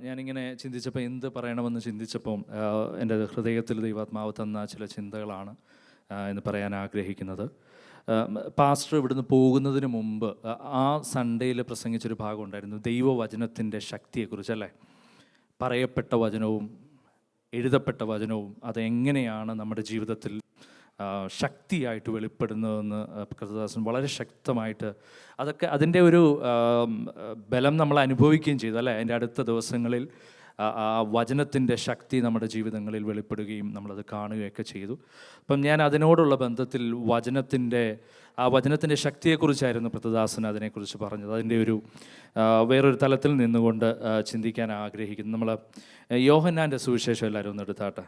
ഞാനിങ്ങനെ ചിന്തിച്ചപ്പോൾ എന്ത് പറയണമെന്ന് ചിന്തിച്ചപ്പം എൻ്റെ ഹൃദയത്തിൽ ദൈവാത്മാവ് തന്ന ചില ചിന്തകളാണ് എന്ന് പറയാൻ ആഗ്രഹിക്കുന്നത്. പാസ്റ്റർ ഇവിടുന്ന് പോകുന്നതിന് മുമ്പ് ആ സൺഡേയിൽ പ്രസംഗിച്ചൊരു ഭാഗം ഉണ്ടായിരുന്നു, ദൈവവചനത്തിൻ്റെ ശക്തിയെക്കുറിച്ചല്ലേ. പറയപ്പെട്ട വചനവും എഴുതപ്പെട്ട വചനവും അതെങ്ങനെയാണ് നമ്മുടെ ജീവിതത്തിൽ ശക്തിയായിട്ട് വെളിപ്പെടുന്നതെന്ന് കർത്തദാസൻ വളരെ ശക്തമായിട്ട് അതൊക്കെ അതിൻ്റെ ഒരു ബലം നമ്മൾ അനുഭവിക്കുകയും ചെയ്തു അല്ലേ. അതിൻ്റെ അടുത്ത ദിവസങ്ങളിൽ ആ വചനത്തിൻ്റെ ശക്തി നമ്മുടെ ജീവിതങ്ങളിൽ വെളിപ്പെടുകയും നമ്മളത് കാണുകയൊക്കെ ചെയ്തു. അപ്പം ഞാൻ അതിനോടുള്ള ബന്ധത്തിൽ വചനത്തിൻ്റെ ശക്തിയെക്കുറിച്ചായിരുന്നു കർത്തദാസൻ അതിനെക്കുറിച്ച് പറഞ്ഞത്. അതിൻ്റെ ഒരു വേറൊരു തലത്തിൽ നിന്നുകൊണ്ട് ചിന്തിക്കാൻ ആഗ്രഹിക്കുന്നു. നമ്മൾ യോഹന്നാൻ്റെ സുവിശേഷം എല്ലാവരും ഒന്ന് എടുത്താട്ടെ.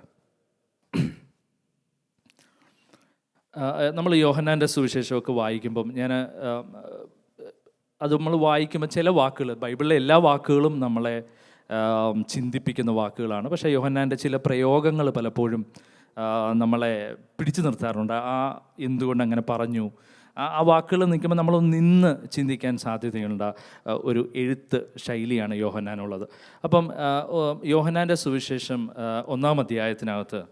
നമ്മൾ യോഹന്നാൻ്റെ സുവിശേഷമൊക്കെ വായിക്കുമ്പം അത് നമ്മൾ വായിക്കുമ്പോൾ ചില വാക്കുകൾ, ബൈബിളിലെ എല്ലാ വാക്കുകളും നമ്മളെ ചിന്തിപ്പിക്കുന്ന വാക്കുകളാണ്. പക്ഷേ യോഹന്നാൻ്റെ ചില പ്രയോഗങ്ങൾ പലപ്പോഴും നമ്മളെ പിടിച്ചു നിർത്താറുണ്ട്. എന്തുകൊണ്ട് അങ്ങനെ പറഞ്ഞു, ആ വാക്കുകൾ നിൽക്കുമ്പോൾ നമ്മളൊന്ന് നിന്ന് ചിന്തിക്കാൻ സാധ്യതയുണ്ട്. ഒരു എഴുത്ത് ശൈലിയാണ് യോഹന്നാനുള്ളത്. അപ്പം യോഹന്നാൻ്റെ സുവിശേഷം 1-ാം അധ്യായത്തിനകത്ത്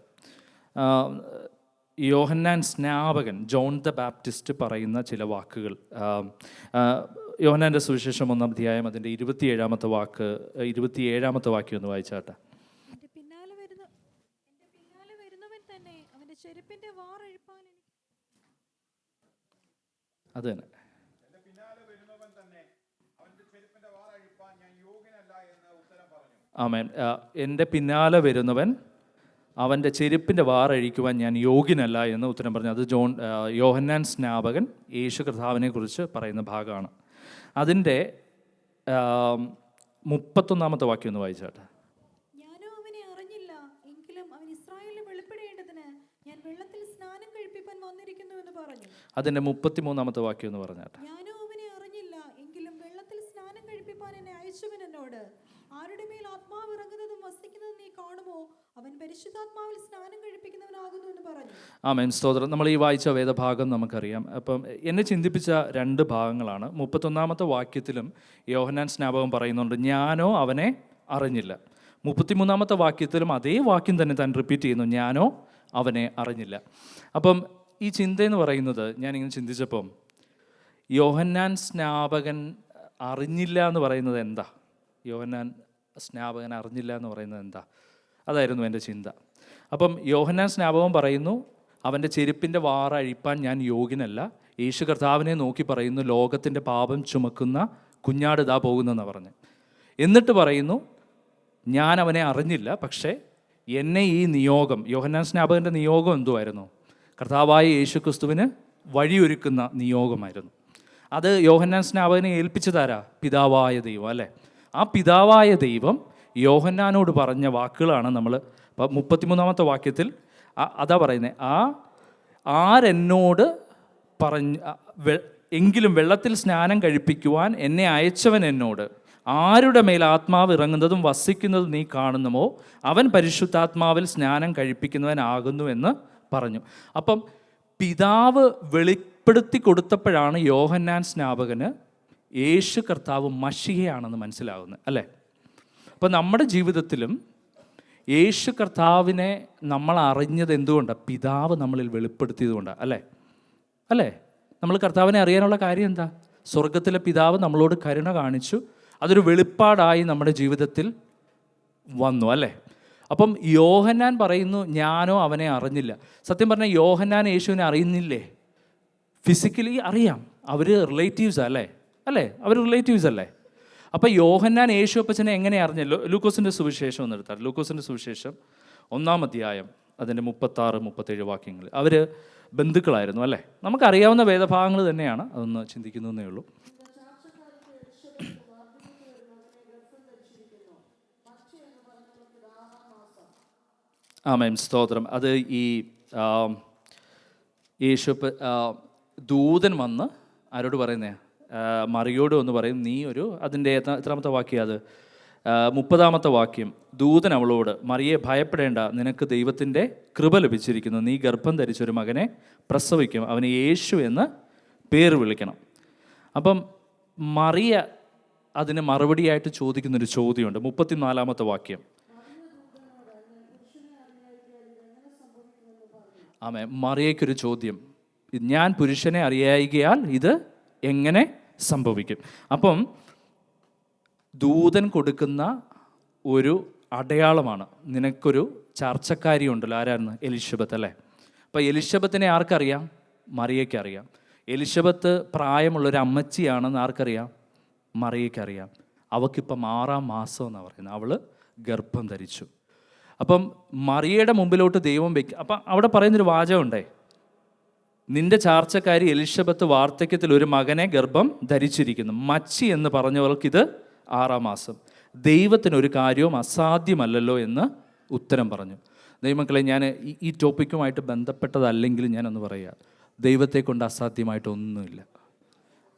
യോഹന്നാൻ സ്നാപകൻ ജോൺ ദ ബാപ്റ്റിസ്റ്റ് പറയുന്ന ചില വാക്കുകൾ, യോഹന്നാൻ്റെ സുവിശേഷം 1-ാം അധ്യായം അതിൻ്റെ 27-ാമത്തെ വാക്യം ഒന്ന് വായിച്ചാട്ടെ. അത് തന്നെ. ആമേൻ. എൻ്റെ പിന്നാലെ വരുന്നവൻ അവൻ്റെ ചെരുപ്പിൻ്റെ വാറഴിക്കുവാൻ ഞാൻ യോഗ്യനല്ല എന്ന് ഉത്തരം പറഞ്ഞു. അത് യോഹന്നാൻ സ്നാപകൻ യേശു കർത്താവിനെ കുറിച്ച് പറയുന്ന ഭാഗമാണ്. അതിൻ്റെ 31-ാമത്തെ വാക്യം ഒന്ന് വായിച്ചാട്ടെ. അതിൻ്റെ 33-ാമത്തെ വാക്യം ഒന്ന് പറഞ്ഞാട്ടെ. ആരുടെ മേൽ ആത്മാവ് ഇറങ്ങുന്നതും വസിക്കുന്നതും നീ കാണുമോ, അവൻ പരിശുദ്ധാത്മാവിൽ സ്നാനം കഴിപ്പിക്കുന്നവനാകുന്നു എന്ന് പറഞ്ഞു. ആമേൻ, സ്തോത്രം. നമ്മൾ ഈ വായിച്ച വേദഭാഗം നമുക്കറിയാം. അപ്പം എന്നെ ചിന്തിപ്പിച്ച 2 ഭാഗങ്ങളാണ്. 31-ാമത്തെ വാക്യത്തിലും യോഹന്നാൻ സ്നാപകൻ പറയുന്നുണ്ട്, ഞാനോ അവനെ അറിഞ്ഞില്ല. 33-ാമത്തെ വാക്യത്തിലും അതേ വാക്യം തന്നെ താൻ റിപ്പീറ്റ് ചെയ്യുന്നു, ഞാനോ അവനെ അറിഞ്ഞില്ല. അപ്പം ഈ ചിന്തയെന്ന് പറയുന്നത്, ഞാനിങ്ങനെ ചിന്തിച്ചപ്പം യോഹന്നാൻ സ്നാപകൻ അറിഞ്ഞില്ല എന്ന് പറയുന്നത് എന്താ? യോഹന്നാൻ സ്നാപകൻ അറിഞ്ഞില്ല എന്ന് പറയുന്നത് എന്താ? അതായിരുന്നു എൻ്റെ ചിന്ത. അപ്പം യോഹന്നാൻ സ്നാപകൻ പറയുന്നു, അവൻ്റെ ചെരുപ്പിൻ്റെ വാറ അഴിപ്പാൻ ഞാൻ യോഗ്യനല്ല. യേശു കർത്താവിനെ നോക്കി പറയുന്നു, ലോകത്തിൻ്റെ പാപം ചുമക്കുന്ന കുഞ്ഞാട് ഇതാ പോകുന്നെന്നാണ് പറഞ്ഞു. എന്നിട്ട് പറയുന്നു, ഞാൻ അവനെ അറിഞ്ഞില്ല, പക്ഷേ എന്നെ ഈ നിയോഗം, യോഹന്നാൻ സ്നാപകൻ്റെ നിയോഗം എന്തുമായിരുന്നു? കർത്താവായ യേശു ക്രിസ്തുവിന് വഴിയൊരുക്കുന്ന നിയോഗമായിരുന്നു. അത് യോഹന്നാൻ സ്നാപകനെ ഏൽപ്പിച്ചതാരാ? പിതാവായ ദൈവം അല്ലേ. ആ പിതാവായ ദൈവം യോഹന്നാനോട് പറഞ്ഞ വാക്കുകളാണ് നമ്മൾ 33-ാമത്തെ വാക്യത്തിൽ അതാ പറയുന്നത്. ആരെന്നോട് എങ്കിലും വെള്ളത്തിൽ സ്നാനം കഴിപ്പിക്കുവാൻ എന്നെ അയച്ചവൻ എന്നോട്, ആരുടെ മേൽ ആത്മാവ് ഇറങ്ങുന്നതും വസിക്കുന്നതും നീ കാണുന്നുമോ, അവൻ പരിശുദ്ധാത്മാവിൽ സ്നാനം കഴിപ്പിക്കുന്നവനാകുന്നു എന്ന് പറഞ്ഞു. അപ്പം പിതാവ് വെളിപ്പെടുത്തി കൊടുത്തപ്പോഴാണ് യോഹന്നാൻ സ്നാപകന് യേശു കർത്താവ് മശിഹയാണെന്ന് മനസ്സിലാകുന്നത് അല്ലേ. അപ്പം നമ്മുടെ ജീവിതത്തിലും യേശു കർത്താവിനെ നമ്മൾ അറിഞ്ഞത് എന്തുകൊണ്ടാണ്? പിതാവ് നമ്മളിൽ വെളിപ്പെടുത്തിയത് കൊണ്ടാണ് അല്ലേ. നമ്മൾ കർത്താവിനെ അറിയാനുള്ള കാര്യം എന്താ? സ്വർഗത്തിലെ പിതാവ് നമ്മളോട് കരുണ കാണിച്ചു, അതൊരു വെളിപ്പാടായി നമ്മുടെ ജീവിതത്തിൽ വന്നു അല്ലേ. അപ്പം യോഹന്നാൻ പറയുന്നു, ഞാനോ അവനെ അറിഞ്ഞില്ല. സത്യം പറഞ്ഞാൽ യോഹന്നാൻ യേശുവിനെ അറിയുന്നില്ലേ? ഫിസിക്കലി അറിയാം, അവർ റിലേറ്റീവ്സ് അല്ലേ. അവർ റിലേറ്റീവ്സ് അല്ലേ. അപ്പോൾ യോഹന്നാൻ യേശു അപ്പച്ചനെ എങ്ങനെ അറിഞ്ഞല്ലോ? ലൂക്കോസിൻ്റെ സുവിശേഷം ഒന്ന് എടുത്താൽ, ലൂക്കോസിൻ്റെ സുവിശേഷം 1-ാം അധ്യായം അതിൻ്റെ 36-37 വാക്യങ്ങൾ. അവർ ബന്ധുക്കളായിരുന്നു അല്ലേ. നമുക്കറിയാവുന്ന വേദഭാഗങ്ങൾ തന്നെയാണ്, അതൊന്ന് ചിന്തിക്കുന്നതേ ഉള്ളൂ. ആമേൻ, സ്തോത്രം. അത് ഈ യേശു ദൂതൻ വന്ന് ആരോട് പറയുന്നേ? മറിയോട് ഒന്ന് പറയും, നീ അതിൻ്റെ എത്രാമത്തെ വാക്യം? അത് 30-ാമത്തെ വാക്യം. ദൂതൻ അവളോട്, മറിയെ ഭയപ്പെടേണ്ട, നിനക്ക് ദൈവത്തിൻ്റെ കൃപ ലഭിച്ചിരിക്കുന്നു, നീ ഗർഭം ധരിച്ചൊരു മകനെ പ്രസവിക്കും, അവന് യേശു എന്ന് പേര് വിളിക്കണം. അപ്പം മറിയ അതിന് മറുപടിയായിട്ട് ചോദിക്കുന്നൊരു ചോദ്യമുണ്ട്. 34-ാമത്തെ വാക്യം. ആമേൻ. മറിയയ്ക്കൊരു ചോദ്യം, ഞാൻ പുരുഷനെ അറിയായികയാൽ ഇത് എങ്ങനെ സംഭവിക്കും? അപ്പം ദൂതൻ കൊടുക്കുന്ന ഒരു അടയാളമാണ്. നിനക്കൊരു ചർച്ചക്കാരി ഉണ്ടല്ലോ, ആരായിരുന്നു? എലിശബത്ത് അല്ലേ? അപ്പം എലിശബത്തിനെ ആർക്കറിയാം? മറിയയ്ക്കറിയാം. എലിശബത്ത് പ്രായമുള്ളൊരു അമ്മച്ചിയാണെന്ന് ആർക്കറിയാം? മറിയയ്ക്കറിയാം. അവൾക്കിപ്പം 6-ാം മാസം എന്നാണ് പറയുന്നത്. അവൾ ഗർഭം ധരിച്ചു. അപ്പം മറിയയുടെ മുമ്പിലോട്ട് ദൈവം വയ്ക്കും. അപ്പം അവിടെ പറയുന്നൊരു വാചകമുണ്ടേ, നിന്റെ ചാർച്ചക്കാരി എലിശബത്ത് വാർദ്ധക്യത്തിൽ ഒരു മകനെ ഗർഭം ധരിച്ചിരിക്കുന്നു. മച്ചി എന്ന് പറഞ്ഞവൾക്കിത് 6-ാം മാസം. ദൈവത്തിനൊരു കാര്യവും അസാധ്യമല്ലല്ലോ എന്ന് ഉത്തരം പറഞ്ഞു. ദൈവമക്കളെ, ഞാൻ ഈ ടോപ്പിക്കുമായിട്ട് ബന്ധപ്പെട്ടതല്ലെങ്കിലും ഞാനൊന്ന് പറയുക, ദൈവത്തെ കൊണ്ട് അസാധ്യമായിട്ടൊന്നുമില്ല.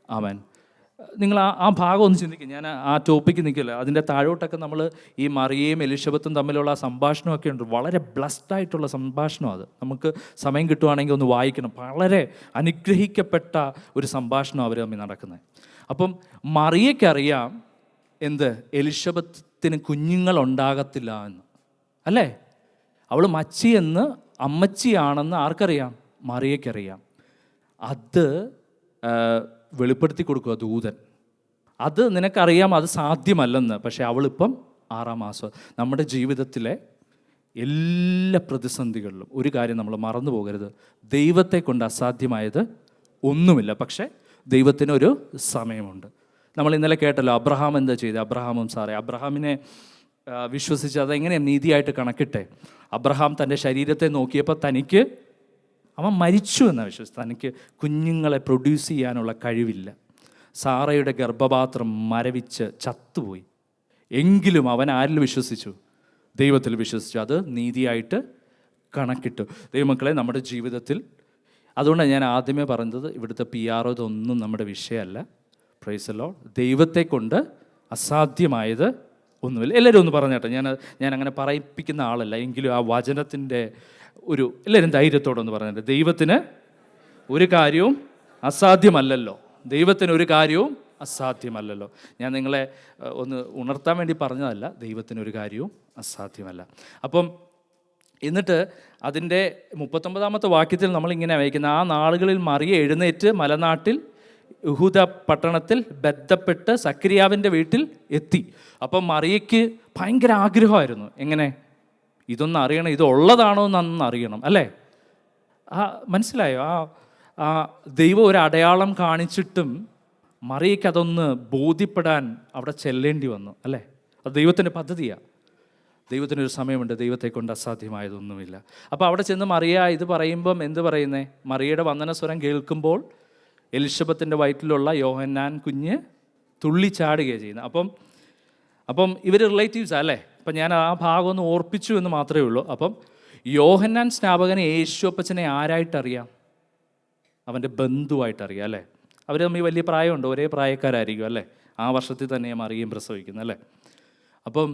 ആമേൻ. നിങ്ങൾ ആ ഭാഗം ഒന്ന് ചിന്തിക്കുക. ഞാൻ ആ ടോപ്പിക്ക് നിൽക്കില്ല. അതിൻ്റെ താഴോട്ടൊക്കെ നമ്മൾ ഈ മറിയയും എലിശബത്തും തമ്മിലുള്ള സംഭാഷണമൊക്കെ ഉണ്ട്. വളരെ ബ്ലസ്ഡ് ആയിട്ടുള്ള സംഭാഷണം. അത് നമുക്ക് സമയം കിട്ടുവാണെങ്കിൽ ഒന്ന് വായിക്കണം. വളരെ അനുഗ്രഹിക്കപ്പെട്ട ഒരു സംഭാഷണം അവർ തമ്മിൽ നടക്കുന്നത്. അപ്പം മറിയയ്ക്കറിയാം എന്ത്? എലിശബത്തിന് കുഞ്ഞുങ്ങളുണ്ടാകത്തില്ല എന്ന്, അല്ലേ? അവൾ മച്ചി എന്ന്, അമ്മച്ചിയാണെന്ന് ആർക്കറിയാം? മറിയയ്ക്കറിയാം. അത് വെളിപ്പെടുത്തി കൊടുക്കുക ദൂതൻ. അത് നിനക്കറിയാം, അത് സാധ്യമല്ലെന്ന്. പക്ഷേ അവളിപ്പം 6-ാം മാസം. നമ്മുടെ ജീവിതത്തിലെ എല്ലാ പ്രതിസന്ധികളിലും ഒരു കാര്യം നമ്മൾ മറന്നു പോകരുത്, ദൈവത്തെ കൊണ്ട് അസാധ്യമായത് ഒന്നുമില്ല. പക്ഷേ ദൈവത്തിനൊരു സമയമുണ്ട്. നമ്മൾ ഇന്നലെ കേട്ടല്ലോ, അബ്രഹാം എന്താ ചെയ്തത്? അബ്രഹാമും സാറേ, അബ്രഹാമിനെ വിശ്വസിച്ച് അതെങ്ങനെ നീതിയായിട്ട് കണക്കിട്ടെ. അബ്രഹാം തൻ്റെ ശരീരത്തെ നോക്കിയപ്പോൾ തനിക്ക്, അവൻ മരിച്ചു എന്നാണ് വിശ്വസിച്ചത്. തനിക്ക് കുഞ്ഞുങ്ങളെ പ്രൊഡ്യൂസ് ചെയ്യാനുള്ള കഴിവില്ല. സാറയുടെ ഗർഭപാത്രം മരവിച്ച് ചത്തുപോയി. എങ്കിലും അവൻ ആരിൽ വിശ്വസിച്ചു? ദൈവത്തിൽ വിശ്വസിച്ചു. അത് നീതിയായിട്ട് കണക്കിട്ടു. ദൈവമക്കളെ, നമ്മുടെ ജീവിതത്തിൽ, അതുകൊണ്ടാണ് ഞാൻ ആദ്യമേ പറഞ്ഞത്, ഇവിടുത്തെ PR ഇതൊന്നും നമ്മുടെ വിഷയമല്ല. Price the Lord. ദൈവത്തെ കൊണ്ട് അസാധ്യമായത് ഒന്നുമില്ല. എല്ലാവരും ഒന്ന് പറഞ്ഞേട്ടെ. ഞാൻ അങ്ങനെ പറയിപ്പിക്കുന്ന ആളല്ല, എങ്കിലും ആ വചനത്തിൻ്റെ എല്ലാവരും ധൈര്യത്തോടെ ഒന്ന് പറഞ്ഞിട്ട്, ദൈവത്തിന് ഒരു കാര്യവും അസാധ്യമല്ലല്ലോ. ദൈവത്തിന് ഒരു കാര്യവും അസാധ്യമല്ലല്ലോ. ഞാൻ നിങ്ങളെ ഒന്ന് ഉണർത്താൻ വേണ്ടി പറഞ്ഞതല്ല, ദൈവത്തിനൊരു കാര്യവും അസാധ്യമല്ല. അപ്പം എന്നിട്ട് അതിൻ്റെ 39-ാമത്തെ വാക്യത്തിൽ നമ്മളിങ്ങനെ വായിക്കുന്നത്, ആ നാളുകളിൽ മറിയ എഴുന്നേറ്റ് മലനാട്ടിൽ യഹൂദ പട്ടണത്തിൽ ബന്ധപ്പെട്ട് സക്രിയാവിൻ്റെ വീട്ടിൽ എത്തി. അപ്പം മറിയയ്ക്ക് ഭയങ്കര ആഗ്രഹമായിരുന്നു, എങ്ങനെ ഇതൊന്നും അറിയണം, ഇത് ഉള്ളതാണോ എന്നൊന്നും അറിയണം, അല്ലേ? മനസ്സിലായോ? ആ ദൈവം ഒരു അടയാളം കാണിച്ചിട്ടും മറിയയ്ക്ക് അതൊന്ന് ബോധ്യപ്പെടാൻ അവിടെ ചെല്ലേണ്ടി വന്നു, അല്ലേ? അത് ദൈവത്തിൻ്റെ പദ്ധതിയാണ്. ദൈവത്തിനൊരു സമയമുണ്ട്. ദൈവത്തെ കൊണ്ട് അസാധ്യമായതൊന്നുമില്ല. അപ്പോൾ അവിടെ ചെന്ന് മറിയ ഇത് പറയുമ്പം എന്ത് പറയുന്നേ? മറിയയുടെ വന്ദനസ്വരം കേൾക്കുമ്പോൾ എലിശബത്തിൻ്റെ വയറ്റിലുള്ള യോഹന്നാൻ കുഞ്ഞ് തുള്ളിച്ചാടുകയാണ് ചെയ്യുന്നത്. അപ്പം ഇവർ റിലേറ്റീവ്സാണ്, അല്ലേ? അപ്പം ഞാൻ ആ ഭാഗം ഒന്ന് ഓർപ്പിച്ചു എന്ന് മാത്രമേ ഉള്ളൂ. അപ്പം യോഹന്നാൻ സ്നാപകനെ യേശു അപ്പച്ചനെ ആരായിട്ടറിയാം? അവൻ്റെ ബന്ധുവായിട്ടറിയാം, അല്ലേ? അവർ തമ്മിൽ വലിയ പ്രായമുണ്ട്, ഒരേ പ്രായക്കാരായിരിക്കും, അല്ലേ? ആ വർഷത്തിൽ തന്നെ മറിയം പ്രസവിക്കുന്നത്, അല്ലേ? അപ്പം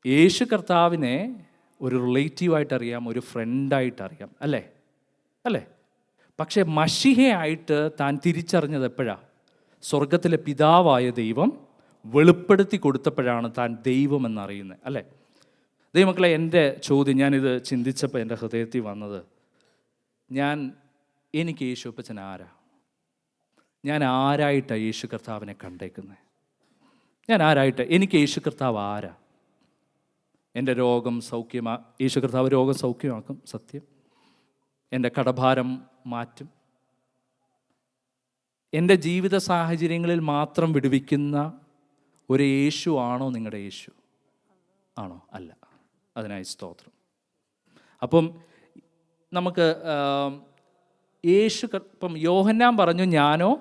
യേശു കർത്താവിനെ ഒരു റിലേറ്റീവായിട്ടറിയാം, ഒരു ഫ്രണ്ടായിട്ടറിയാം, അല്ലേ? പക്ഷേ മശിഹയായിട്ട് താൻ തിരിച്ചറിഞ്ഞത് എപ്പോഴാണ്? സ്വർഗത്തിലെ പിതാവായ ദൈവം വെളിപ്പെടുത്തി കൊടുത്തപ്പോഴാണ് താൻ ദൈവമെന്നറിയുന്നത്, അല്ലേ? ദൈവമക്കളെ, എൻ്റെ ചോദ്യം, ഞാനിത് ചിന്തിച്ചപ്പോൾ എൻ്റെ ഹൃദയത്തിൽ വന്നത്, എനിക്ക് യേശു അപ്പച്ചൻ ആരാ? ഞാൻ ആരായിട്ടാണ് യേശു കർത്താവിനെ കണ്ടേക്കുന്നത്? എനിക്ക് യേശു കർത്താവ് ആരാ? എൻ്റെ രോഗം യേശു കർത്താവ് രോഗം സൗഖ്യമാക്കും, സത്യം. എൻ്റെ കടഭാരം മാറ്റും. എൻ്റെ ജീവിത സാഹചര്യങ്ങളിൽ മാത്രം വിടുവിക്കുന്ന ഒരു യേശു ആണോ നിങ്ങളുടെ യേശു? ആണോ? അല്ല. അതിനായി സ്തോത്രം. അപ്പം നമുക്ക് ഇപ്പം യോഹന്നാൻ പറഞ്ഞു, ഞാനോ